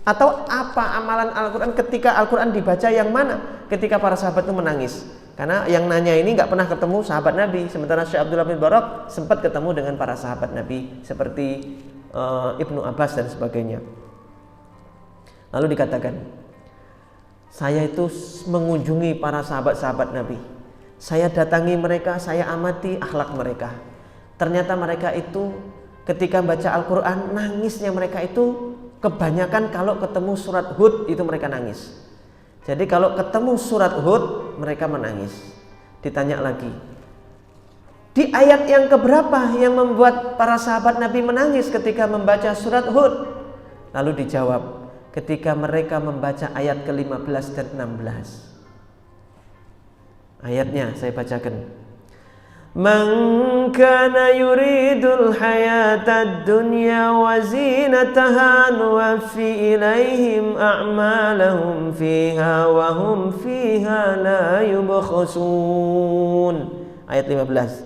Atau apa amalan Al-Quran ketika Al-Quran dibaca yang mana ketika para sahabat itu menangis?" Karena yang nanya ini nggak pernah ketemu sahabat Nabi, sementara Syekh Abdullah bin Barak sempat ketemu dengan para sahabat Nabi seperti Ibnu Abbas dan sebagainya. Lalu dikatakan, "Saya itu mengunjungi para sahabat-sahabat Nabi. Saya datangi mereka, saya amati akhlak mereka. Ternyata mereka itu ketika baca Al-Quran, nangisnya mereka itu kebanyakan kalau ketemu surat Hud itu mereka nangis. Jadi kalau ketemu surat Hud mereka menangis." Ditanya lagi, "Di ayat yang keberapa yang membuat para sahabat Nabi menangis ketika membaca surat Hud?" Lalu dijawab, ketika mereka membaca ayat ke-15 dan 16. Ayatnya saya bacakan. "Man kana yuridul hayatad dunya wa zinataha nuwaffi ilaihim a'malahum fiha wa hum fiha la yubkhasun." Ayat 15.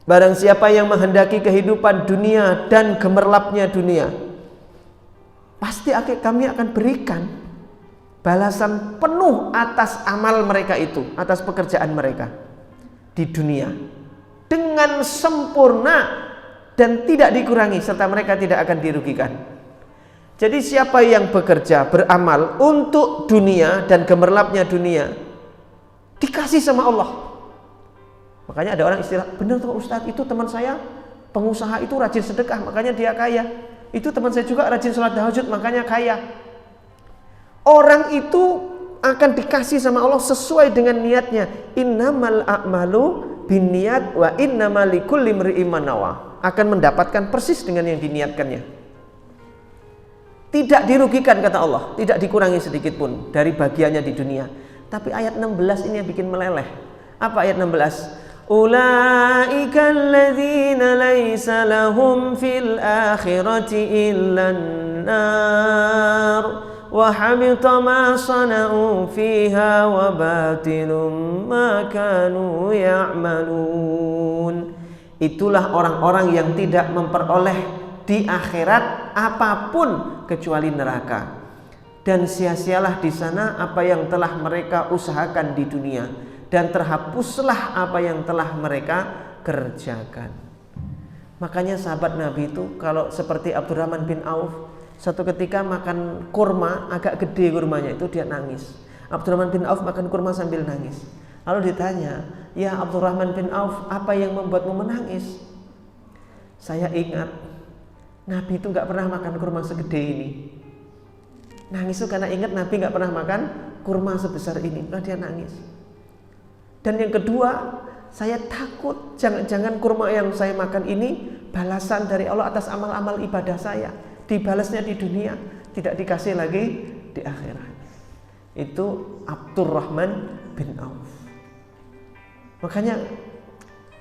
"Barang siapa yang menghendaki kehidupan dunia dan gemerlapnya dunia, pasti kami akan berikan balasan penuh atas amal mereka itu, atas pekerjaan mereka di dunia dengan sempurna dan tidak dikurangi, serta mereka tidak akan dirugikan." Jadi siapa yang bekerja, beramal untuk dunia dan gemerlapnya dunia, dikasih sama Allah. Makanya ada orang istilah, "Benar tuh Ustadz, itu teman saya pengusaha itu rajin sedekah makanya dia kaya. Itu teman saya juga rajin sholat tahajud makanya kaya." Orang itu akan dikasih sama Allah sesuai dengan niatnya. Innamal a'malu binniyat wa innamal likulli imri'in ma nawa. Akan mendapatkan persis dengan yang diniatkannya. Tidak dirugikan kata Allah, tidak dikurangi sedikit pun dari bagiannya di dunia. Tapi ayat 16 ini yang bikin meleleh. Apa ayat 16? "Ulaika alladzina laisa lahum fil akhirati illan nar wa habita ma sana'u fiha wa batilum ma kanu ya'malun." Itulah orang-orang yang tidak memperoleh di akhirat apapun kecuali neraka. dan sia-sialah di sana apa yang telah mereka usahakan di dunia, dan terhapuslah apa yang telah mereka kerjakan. Makanya sahabat Nabi itu kalau seperti Abdurrahman bin Auf, satu ketika makan kurma, agak gede kurmanya itu, dia nangis. Abdurrahman bin Auf makan kurma sambil nangis. Lalu ditanya, "Ya Abdurrahman bin Auf, apa yang membuatmu menangis?" "Saya ingat Nabi itu gak pernah makan kurma segede ini." Nangis itu karena ingat Nabi gak pernah makan kurma sebesar ini. Maka dia nangis. Dan yang kedua, saya takut jangan-jangan kurma yang saya makan ini balasan dari Allah atas amal-amal ibadah saya. Dibalasnya di dunia, tidak dikasih lagi di akhirat. Itu Abdurrahman bin Auf. Makanya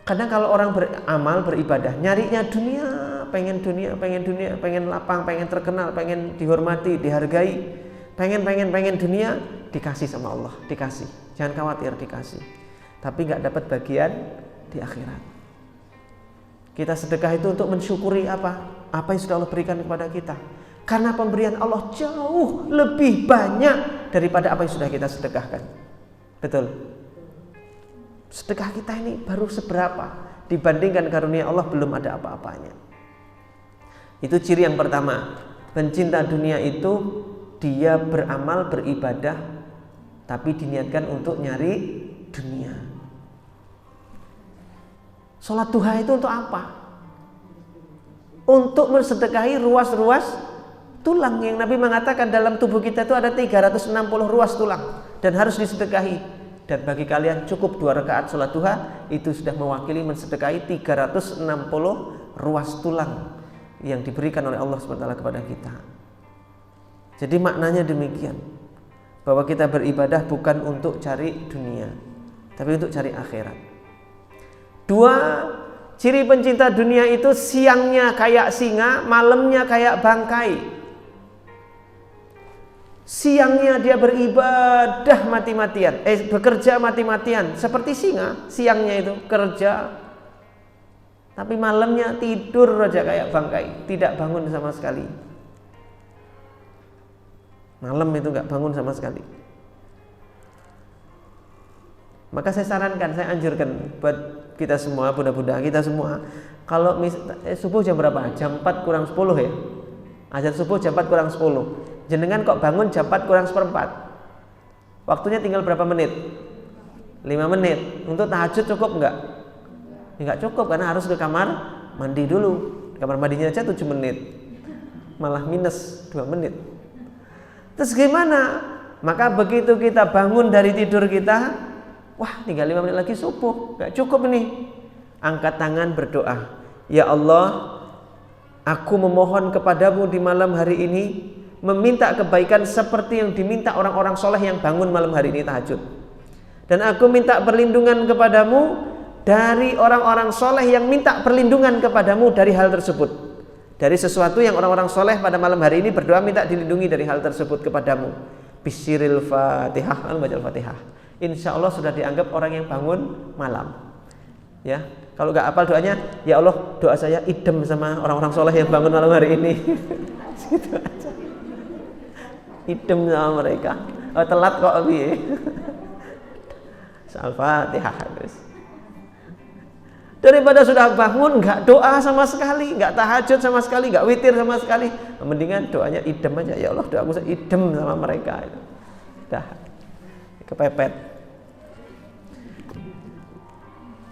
kadang kalau orang beramal, beribadah, nyarinya dunia, pengen lapang, pengen terkenal, pengen dihormati, dihargai, pengen dunia, dikasih sama Allah, dikasih. Jangan khawatir, dikasih. Tapi nggak dapat bagian di akhirat. Kita sedekah itu untuk mensyukuri apa yang sudah Allah berikan kepada kita. Karena pemberian Allah jauh lebih banyak daripada apa yang sudah kita sedekahkan. Betul. Sedekah kita ini baru seberapa dibandingkan karunia Allah, belum ada apa-apanya. Itu ciri yang pertama. Pencinta dunia itu dia beramal, beribadah, tapi diniatkan untuk nyari dunia. Sholat duha itu untuk apa? Untuk mensedekahi ruas-ruas tulang yang Nabi mengatakan dalam tubuh kita itu ada 360 ruas tulang dan harus disedekahi. Dan bagi kalian cukup 2 rakaat sholat duha itu sudah mewakili mensedekahi 360 ruas tulang yang diberikan oleh Allah SWT kepada kita. Jadi maknanya demikian, bahwa kita beribadah bukan untuk cari dunia, tapi untuk cari akhirat. 2, ciri pencinta dunia itu siangnya kayak singa, malamnya kayak bangkai. Siangnya dia beribadah mati-matian, bekerja mati-matian seperti singa. Siangnya itu kerja, tapi malamnya tidur aja kayak bangkai, tidak bangun sama sekali. Malam itu nggak bangun sama sekali. Maka saya sarankan, saya anjurkan buat kita semua, bunda-bunda kita semua, kalau subuh jam berapa? Jam 4 kurang 10 ya. Azan subuh jam 4 kurang 10. Jenengan kok bangun jam 4 kurang 1/4. Waktunya tinggal berapa menit? 5 menit. Untuk tahajud cukup enggak? Enggak cukup, karena harus ke kamar mandi dulu. Kamar mandinya aja 7 menit. Malah minus 2 menit. Terus gimana? Maka begitu kita bangun dari tidur kita, wah tinggal 5 menit lagi subuh. Enggak cukup ini. Angkat tangan berdoa. Ya Allah, aku memohon kepadamu di malam hari ini, meminta kebaikan seperti yang diminta orang-orang soleh yang bangun malam hari ini tahajud. Dan aku minta perlindungan kepadamu dari orang-orang soleh yang minta perlindungan kepadamu dari hal tersebut, dari sesuatu yang orang-orang soleh pada malam hari ini berdoa minta dilindungi dari hal tersebut kepadamu. Bisiril Fatihah, al-bajal Fatihah. Insya Allah sudah dianggap orang yang bangun malam. Ya, kalau nggak hafal doanya, ya Allah doa saya idem sama orang-orang soleh yang bangun malam hari ini. Gitu aja. Idem sama mereka. Oh, telat kok piye. Al-Fatihah terus. Daripada sudah bangun nggak doa sama sekali, nggak tahajud sama sekali, nggak witir sama sekali, mendingan doanya idem aja. Ya Allah doaku saya idem sama mereka. Dah kepepet.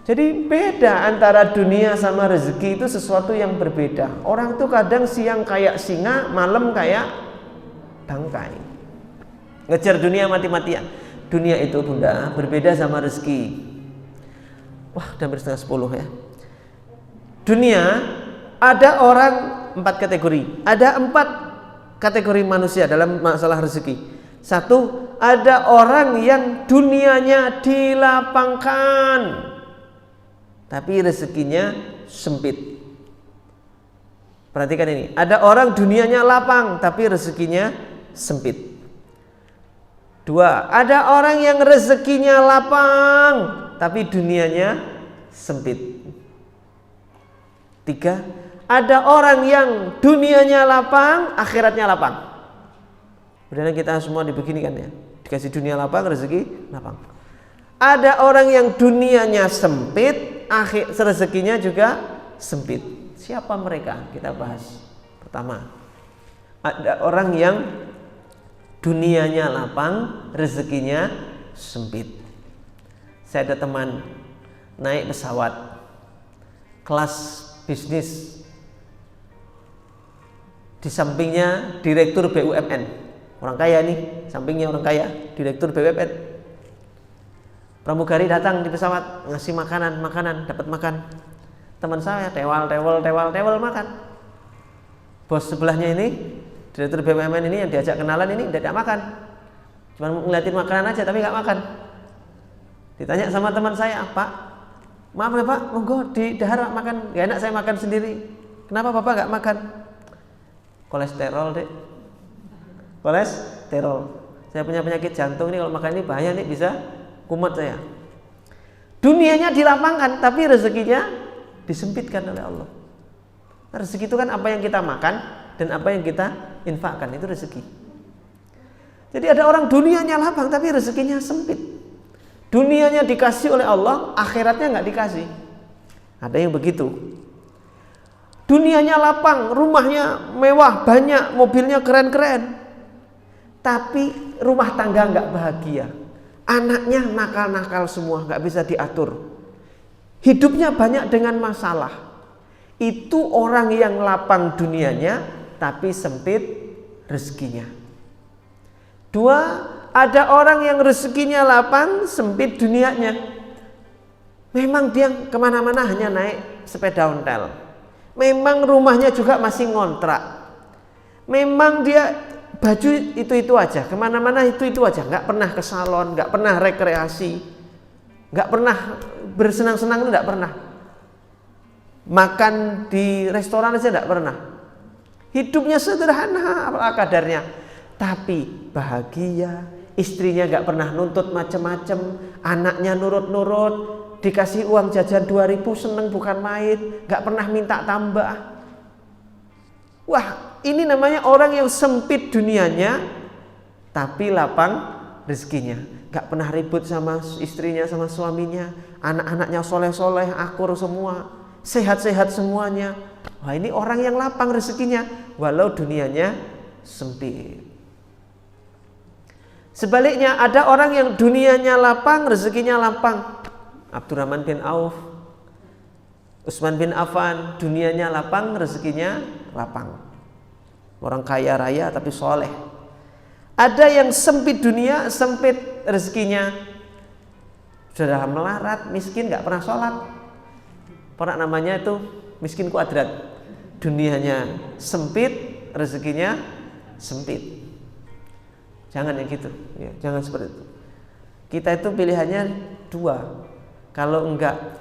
Jadi beda antara dunia sama rezeki, itu sesuatu yang berbeda. Orang tuh kadang siang kayak singa, malam kayak bangkai. Ngejar dunia mati-matian. Dunia itu bunda berbeda sama rezeki. Wah, udah hampir 9:30 ya. Dunia ada orang 4 kategori. Ada 4 kategori manusia dalam masalah rezeki. 1, ada orang yang dunianya dilapangkan, tapi rezekinya sempit. Perhatikan ini, ada orang dunianya lapang tapi rezekinya sempit. 2, ada orang yang rezekinya lapang tapi dunianya sempit. 3, ada orang yang dunianya lapang, akhiratnya lapang. Kemudian kita semua dibeginikan ya, dikasih dunia lapang, rezeki lapang. Ada orang yang dunianya sempit, akhir rezekinya juga sempit. Siapa mereka? Kita bahas. Pertama, ada orang yang dunianya lapang, rezekinya sempit. Saya ada teman naik pesawat kelas bisnis, di sampingnya direktur BUMN, orang kaya nih, sampingnya orang kaya, direktur BUMN. Pramugari datang di pesawat ngasih makanan, dapat makan. Teman saya tewal makan. Bos sebelahnya ini, direktur BUMN ini yang diajak kenalan ini tidak makan, cuma ngeliatin makanan aja tapi nggak makan. Ditanya sama teman saya, Pak, maaf ya Pak, monggo di dahar makan, gak enak saya makan sendiri. Kenapa Bapak nggak makan? Kolesterol dek, kolesterol. Saya punya penyakit jantung nih, kalau makan ini bahaya nih, bisa kumat saya. Dunianya dilapangkan, tapi rezekinya disempitkan oleh Allah. Rezeki itu kan apa yang kita makan dan apa yang kita infakkan, itu rezeki. Jadi ada orang dunianya lapang tapi rezekinya sempit. Dunianya dikasih oleh Allah, akhiratnya nggak dikasih. Ada yang begitu. Dunianya lapang, rumahnya mewah, banyak, mobilnya keren-keren, tapi rumah tangga nggak bahagia. Anaknya nakal-nakal semua, nggak bisa diatur. Hidupnya banyak dengan masalah. Itu orang yang lapang dunianya tapi sempit rezekinya. Dua, ada orang yang rezekinya lapang, sempit dunianya. Memang dia kemana-mana hanya naik sepeda ontel. Memang rumahnya juga masih ngontrak. Memang dia baju itu aja, kemana-mana itu aja, nggak pernah ke salon, nggak pernah rekreasi, nggak pernah bersenang-senang, itu nggak pernah. Makan di restoran aja nggak pernah. Hidupnya sederhana apa kadarnya, tapi bahagia. Istrinya nggak pernah nuntut macem-macem, anaknya nurut-nurut, dikasih uang jajan 2.000 seneng bukan main, nggak pernah minta tambah. Wah, ini namanya orang yang sempit dunianya tapi lapang rezekinya. Gak pernah ribut sama istrinya, sama suaminya, anak-anaknya soleh-soleh, akur semua, sehat-sehat semuanya. Wah, ini orang yang lapang rezekinya walau dunianya sempit. Sebaliknya ada orang yang dunianya lapang, rezekinya lapang. Abdurrahman bin Auf, Utsman bin Affan, dunianya lapang, rezekinya lapang. Orang kaya raya tapi soleh. Ada yang sempit dunia, sempit rezekinya. Sudah melarat, miskin, gak pernah sholat. Orang namanya itu miskin kuadrat. Dunianya sempit, rezekinya sempit. Jangan yang gitu ya, jangan seperti itu. Kita itu pilihannya dua. Kalau enggak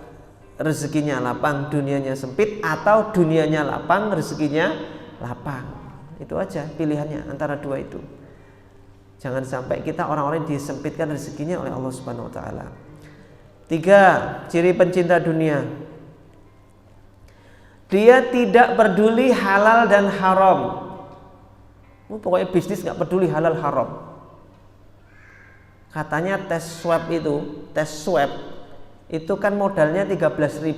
rezekinya lapang, dunianya sempit, atau dunianya lapang, rezekinya lapang. Itu aja pilihannya antara dua itu. Jangan sampai kita orang-orang disempitkan rezekinya oleh Allah Subhanahu wa taala. 3, ciri pencinta dunia. Dia tidak peduli halal dan haram. Pokoknya bisnis nggak peduli halal haram. Katanya tes swab itu kan modalnya 13.000.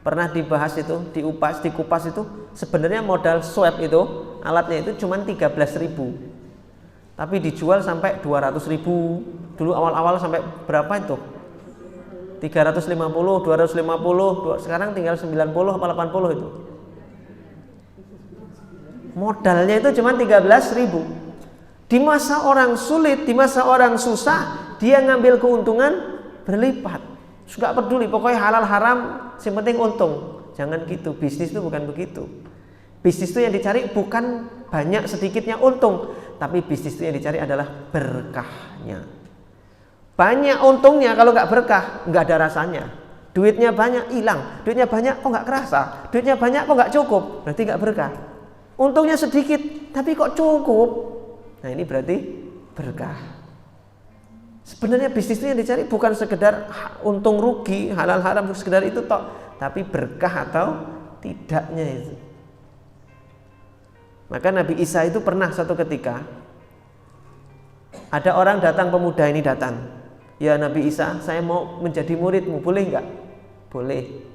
Pernah dibahas itu, dikupas itu, sebenarnya modal swab itu, alatnya itu cuma 13.000. Tapi dijual sampai 200.000. Dulu awal-awal sampai berapa itu? 350, 250, sekarang tinggal 90 apa 80 itu. Modalnya itu cuma 13.000. Di masa orang sulit, di masa orang susah, dia ngambil keuntungan berlipat. Suka peduli, pokoknya halal haram, yang penting untung. Jangan gitu, bisnis itu bukan begitu. Bisnis itu yang dicari bukan banyak sedikitnya untung, tapi bisnis itu yang dicari adalah berkahnya. Banyak untungnya kalau nggak berkah, nggak ada rasanya. Duitnya banyak hilang, duitnya banyak kok nggak kerasa, duitnya banyak kok nggak cukup, berarti nggak berkah. Untungnya sedikit, tapi kok cukup, nah ini berarti berkah. Sebenarnya bisnis itu yang dicari bukan sekedar untung rugi, halal haram, sekedar itu tok, tapi berkah atau tidaknya itu. Maka Nabi Isa itu pernah satu ketika Ada orang datang, pemuda ini datang. Ya Nabi Isa, saya mau menjadi muridmu, boleh enggak? Boleh.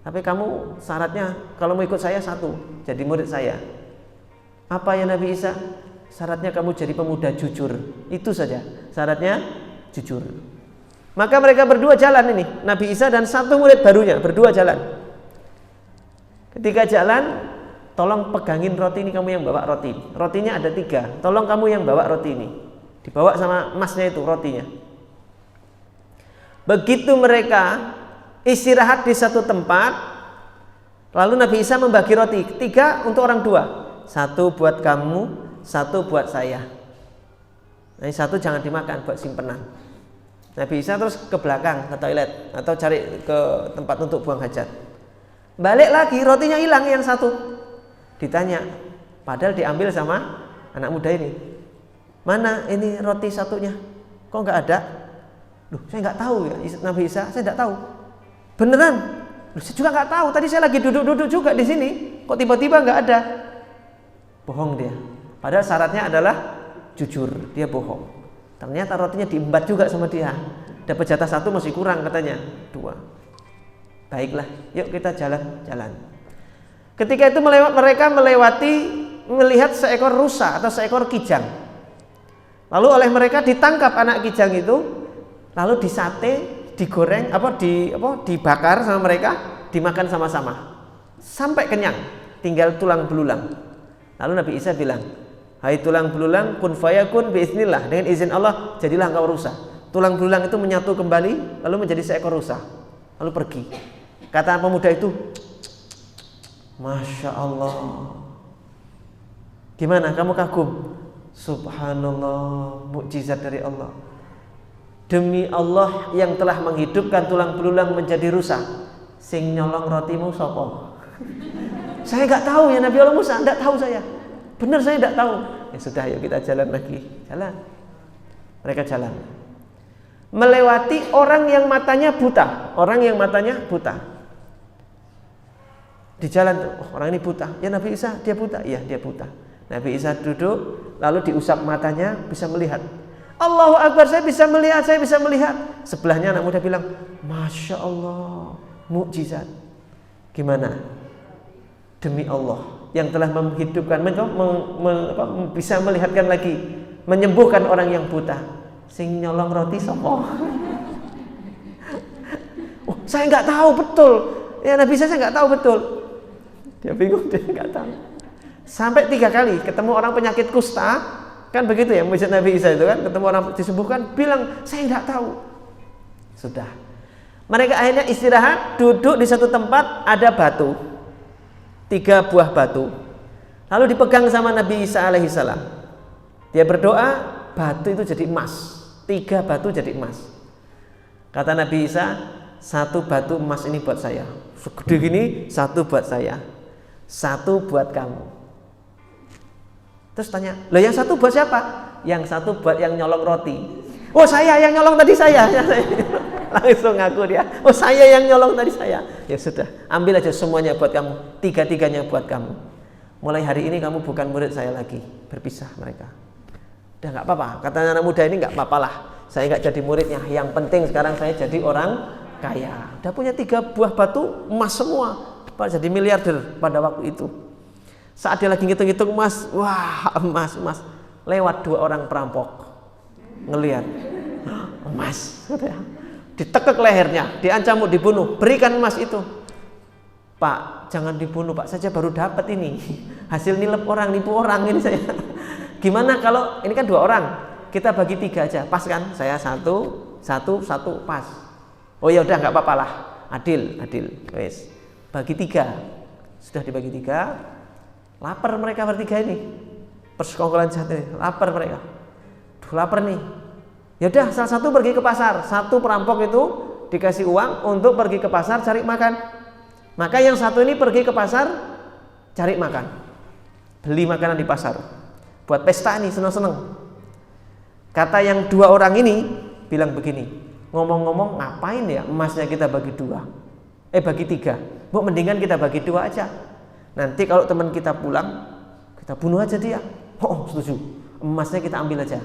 Tapi kamu syaratnya kalau mau ikut saya satu, jadi murid saya. Apa ya Nabi Isa? Syaratnya kamu jadi pemuda jujur. Itu saja. Syaratnya jujur. Maka mereka berdua jalan ini, Nabi Isa dan satu murid barunya, berdua jalan. Ketika jalan, tolong pegangin roti ini, kamu yang bawa roti. Rotinya ada 3. Tolong kamu yang bawa roti ini. Dibawa sama masnya itu rotinya. Begitu mereka istirahat di satu tempat, lalu Nabi Isa membagi roti 3 untuk orang 2. 1 buat kamu, 1 buat saya. Nah, 1 jangan dimakan, buat simpenan. Nabi Isa terus ke belakang, ke toilet atau cari ke tempat untuk buang hajat. Balik lagi, rotinya hilang yang 1. Ditanya, padahal diambil sama anak muda ini. Mana ini roti satunya? Kok nggak ada? Loh, saya nggak tahu ya Nabi Isa, saya nggak tahu. Beneran? Loh, saya juga nggak tahu. Tadi saya lagi duduk-duduk juga di sini. Kok tiba-tiba nggak ada? Bohong dia. Padahal syaratnya adalah jujur. Dia bohong. Ternyata rotinya diembat juga sama dia. Dapat jatah 1 masih kurang katanya. 2. Baiklah, yuk kita jalan-jalan. Ketika itu mereka melihat seekor rusa atau seekor kijang. Lalu oleh mereka ditangkap anak kijang itu, lalu disate, digoreng, dibakar sama mereka, dimakan sama-sama sampai kenyang, tinggal tulang belulang. Lalu Nabi Isa bilang, hai tulang belulang, kun fayakun biiznillah, dengan izin Allah jadilah engkau rusa. Tulang belulang itu menyatu kembali, lalu menjadi seekor rusa, lalu pergi. Kata pemuda itu, Masya Allah, gimana kamu kagum? Subhanallah, mukjizat dari Allah. Demi Allah yang telah menghidupkan tulang belulang menjadi rusa, sing nyolong rotimu sapa? Saya nggak tahu ya Nabi Allah Musa, nggak tahu saya. Benar saya nggak tahu. Ya sudah, yuk kita jalan lagi. Jalan. Mereka jalan. Melewati orang yang matanya buta. Orang yang matanya buta. Di jalan tuh, oh, orang ini buta. Ya Nabi Isa, dia buta. Iya, dia buta. Nabi Isa duduk, lalu diusap matanya, bisa melihat. Allahu Akbar, saya bisa melihat, saya bisa melihat. Sebelahnya anak muda bilang, Masya Allah, mukjizat. Gimana? Demi Allah yang telah menghidupkan, bisa melihatkan lagi, menyembuhkan orang yang buta. Sing nyolong roti sopo? Oh, saya nggak tahu betul. Ya Nabi saya nggak tahu betul. Dia bingung, dia nggak tahu. Sampai 3 kali ketemu orang penyakit kusta, kan begitu ya mujizat Nabi Isa itu kan, ketemu orang disembuhkan, bilang saya nggak tahu. Sudah. Mereka akhirnya istirahat, duduk di satu tempat, ada batu, 3 buah batu. Lalu dipegang sama Nabi Isa alaihissalam. Dia berdoa, batu itu jadi emas. 3 batu jadi emas. Kata Nabi Isa, 1 batu emas ini buat saya. Segede gini, 1 buat saya, 1 buat kamu. Terus tanya, loh yang 1 buat siapa? Yang 1 buat yang nyolong roti. Oh saya yang nyolong tadi saya. Langsung ngaku dia, oh saya yang nyolong tadi saya. Ya sudah, ambil aja semuanya buat kamu, 3-tiganya buat kamu. Mulai hari ini kamu bukan murid saya lagi. Berpisah mereka. Udah nggak apa-apa, katanya anak muda ini nggak apa-apa lah. Saya nggak jadi muridnya, yang penting sekarang saya jadi orang kaya. Udah punya 3 buah batu emas semua, Pak, jadi miliarder pada waktu itu. Saat dia lagi ngitung-ngitung emas, wah emas. Lewat 2 orang perampok, ngelihat emas, ditekek lehernya, diancam mau dibunuh, berikan emas itu. Pak, jangan dibunuh Pak, saja baru dapat ini, hasil nipu orang ini saya. Gimana kalau ini kan 2 orang, kita bagi 3 aja, pas kan? Saya 1, pas. Oh ya udah nggak apa-apa lah, adil, wes. Bagi 3, sudah dibagi 3. Lapar mereka bertiga ini, persekongkolan jahat ini, lapar mereka. Duh, lapar nih. Ya udah, salah satu pergi ke pasar. 1 perampok itu dikasih uang untuk pergi ke pasar cari makan. Maka yang 1 ini pergi ke pasar cari makan, beli makanan di pasar, buat pesta nih, seneng-seneng. Kata yang 2 orang ini bilang begini, ngomong-ngomong ngapain ya emasnya kita bagi 2? Bagi 3. Bu, mendingan kita bagi 2 aja. Nanti kalau teman kita pulang, kita bunuh aja dia. Oh, setuju. Emasnya kita ambil aja.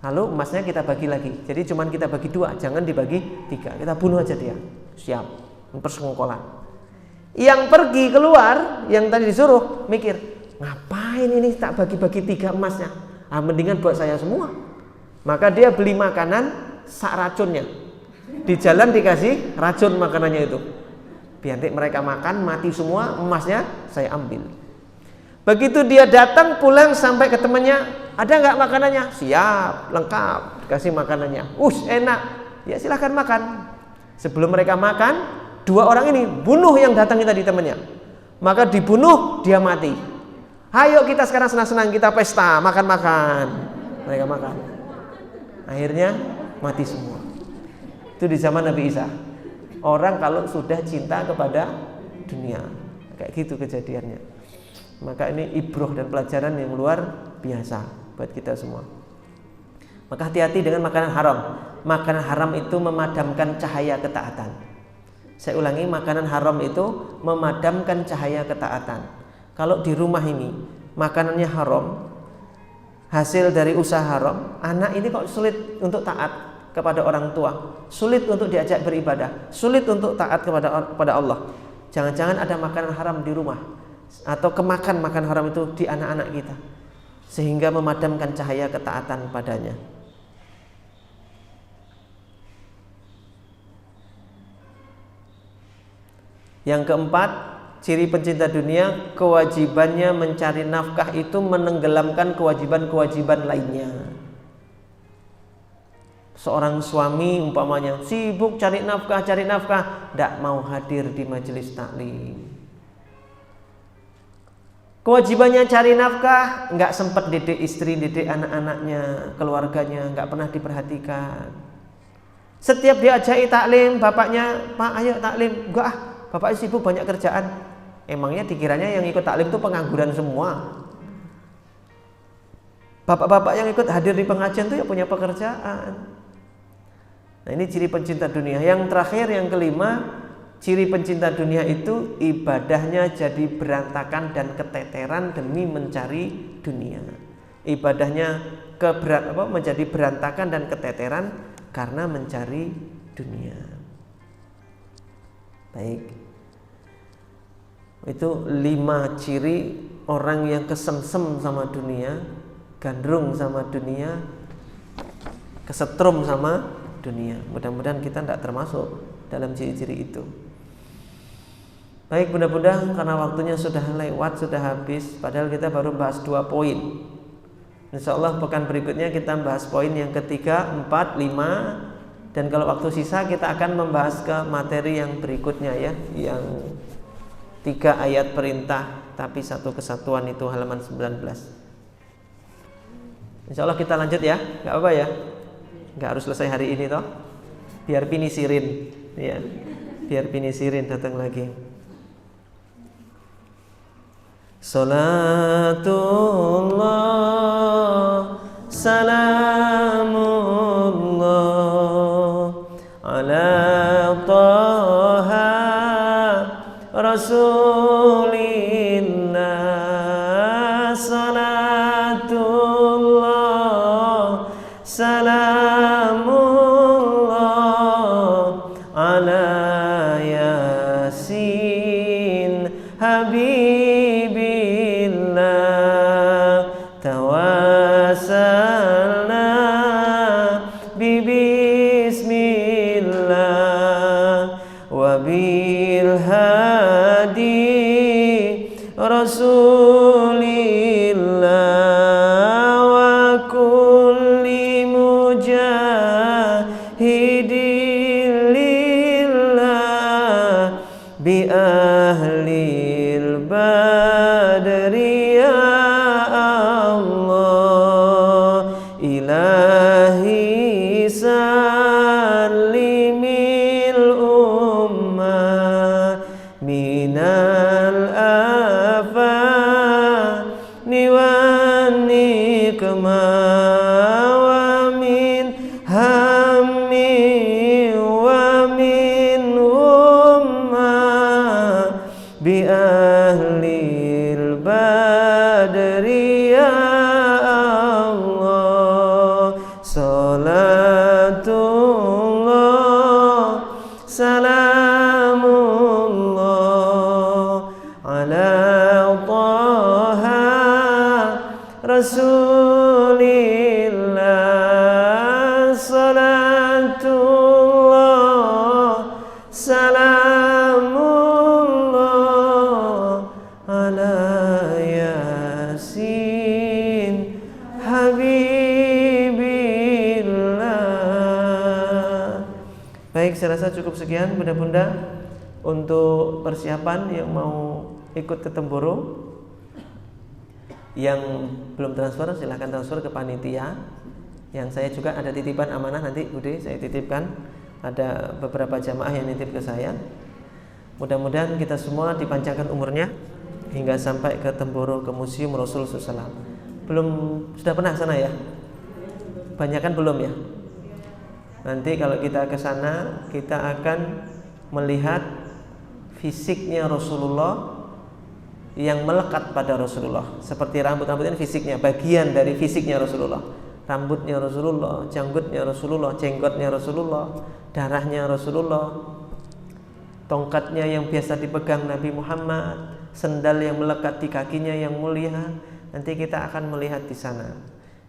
Lalu emasnya kita bagi lagi. Jadi cuman kita bagi 2, jangan dibagi 3. Kita bunuh aja dia. Siap. Persekongkolan. Yang pergi keluar, yang tadi disuruh mikir, ngapain ini tak bagi-bagi 3 emasnya? Mendingan buat saya semua. Maka dia beli makanan sak racunnya. Di jalan dikasih racun makanannya itu. Biar mereka makan mati semua, emasnya saya ambil. Begitu dia datang pulang sampai ke temannya, ada nggak makanannya? Siap, lengkap, dikasih makanannya. Enak. Ya silahkan makan. Sebelum mereka makan, 2 orang ini bunuh yang datang tadi temannya. Maka dibunuh, dia mati. Ayo kita sekarang senang-senang, kita pesta, makan-makan. Mereka makan. Akhirnya mati semua. Itu di zaman Nabi Isa. Orang kalau sudah cinta kepada dunia, kayak gitu kejadiannya. Maka ini ibroh dan pelajaran yang luar biasa buat kita semua. Maka hati-hati dengan makanan haram. Makanan haram itu memadamkan cahaya ketaatan. Saya ulangi, makanan haram itu memadamkan cahaya ketaatan. Kalau di rumah ini makanannya haram, hasil dari usaha haram, anak ini kok sulit untuk taat kepada orang tua, sulit untuk diajak beribadah, sulit untuk taat kepada Allah. Jangan-jangan ada makanan haram di rumah, atau kemakan makan haram itu di anak-anak kita, sehingga memadamkan cahaya ketaatan padanya. Yang keempat, ciri pencinta dunia, kewajibannya mencari nafkah itu menenggelamkan kewajiban-kewajiban lainnya. Seorang suami umpamanya sibuk cari nafkah, tidak mau hadir di majelis taklim. Kewajibannya cari nafkah, nggak sempat didik istri, didik anak-anaknya, keluarganya, nggak pernah diperhatikan. Setiap diajaki taklim, bapaknya, Pak ayo taklim, enggak bapaknya sibuk banyak kerjaan. Emangnya dikiranya yang ikut taklim itu pengangguran semua? Bapak-bapak yang ikut hadir di pengajian itu ya punya pekerjaan. Nah ini ciri pencinta dunia. Yang terakhir, yang kelima, ciri pencinta dunia itu ibadahnya jadi berantakan dan keteteran demi mencari dunia. Ibadahnya menjadi berantakan dan keteteran karena mencari dunia. Baik. Itu 5 ciri orang yang kesemsem sama dunia, gandrung sama dunia, kesetrum sama dunia. Mudah-mudahan kita tidak termasuk dalam ciri-ciri itu. Baik, mudah-mudahan karena waktunya sudah lewat, sudah habis, padahal kita baru bahas 2 poin. Insyaallah pekan berikutnya kita bahas poin yang ketiga, 4, 5, dan kalau waktu sisa kita akan membahas ke materi yang berikutnya ya, yang 3 ayat perintah tapi 1 kesatuan, itu halaman 19. Insyaallah kita lanjut ya, nggak apa ya? Nggak harus selesai hari ini toh, biar pinisirin ya, biar pinisirin datang lagi. Salatullah salamullah ala taha rasulillah. Salatullah salamullah ala yasin habibillah. Tawassalna bibismillah wa bil hadi rasulillah wa kulli mujahidin lillah bi ahlil badri ya Allah. Ilahi salimil ummah minal afani wan nikmah wa min hammi wa min ummah bi ahlil badri ya Allah. salamullah ala Taha Rasulillah, salatullah salamullah ala Yasin Habibillah. Baik, saya rasa cukup sekian bunda-bunda untuk persiapan yang mau ikut ke Temboro. Yang belum transfer silahkan transfer ke panitia. Yang saya juga ada titipan amanah nanti Bude, saya titipkan. Ada beberapa jamaah yang nitip ke saya. Mudah-mudahan kita semua dipanjangkan umurnya hingga sampai ke Temboro, ke Museum Rasul SAW. Belum, sudah pernah sana ya? Banyak kan belum ya? Nanti kalau kita ke sana, kita akan melihat fisiknya Rasulullah yang melekat pada Rasulullah. Seperti rambut-rambut ini fisiknya, bagian dari fisiknya Rasulullah. Rambutnya Rasulullah, janggutnya Rasulullah, jenggotnya Rasulullah, darahnya Rasulullah, tongkatnya yang biasa dipegang Nabi Muhammad, sendal yang melekat di kakinya yang mulia. Nanti kita akan melihat di sana.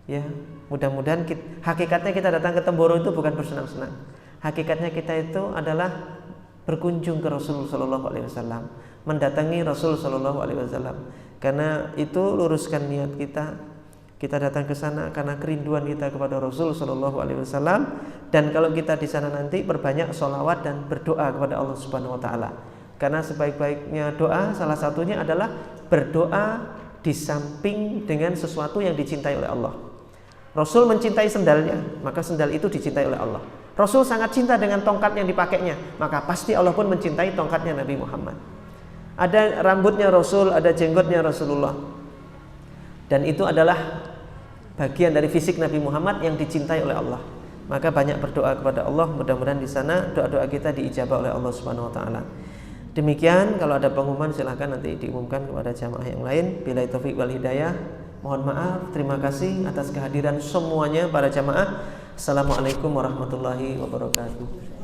Ya, mudah-mudahan hakikatnya kita datang ke Temboro itu bukan bersenang-senang. Hakikatnya kita itu adalah berkunjung ke Rasul Sallallahu Alaihi Wasallam, mendatangi Rasul Sallallahu Alaihi Wasallam. Karena itu luruskan niat kita. Kita datang ke sana karena kerinduan kita kepada Rasul Sallallahu Alaihi Wasallam. Dan kalau kita di sana nanti perbanyak sholawat dan berdoa kepada Allah Subhanahu Wa Taala. Karena sebaik-baiknya doa salah satunya adalah berdoa di samping dengan sesuatu yang dicintai oleh Allah. Rasul mencintai sendalnya, maka sendal itu dicintai oleh Allah. Rasul sangat cinta dengan tongkat yang dipakainya, maka pasti Allah pun mencintai tongkatnya Nabi Muhammad. Ada rambutnya Rasul, ada jenggotnya Rasulullah. Dan itu adalah bagian dari fisik Nabi Muhammad yang dicintai oleh Allah. Maka banyak berdoa kepada Allah, mudah-mudahan di sana doa-doa kita diijabah oleh Allah Subhanahu wa taala. Demikian, kalau ada pengumuman silahkan nanti diumumkan kepada jamaah yang lain. Billahi taufiq wal hidayah. Mohon maaf, terima kasih atas kehadiran semuanya para jamaah. Assalamualaikum warahmatullahi wabarakatuh.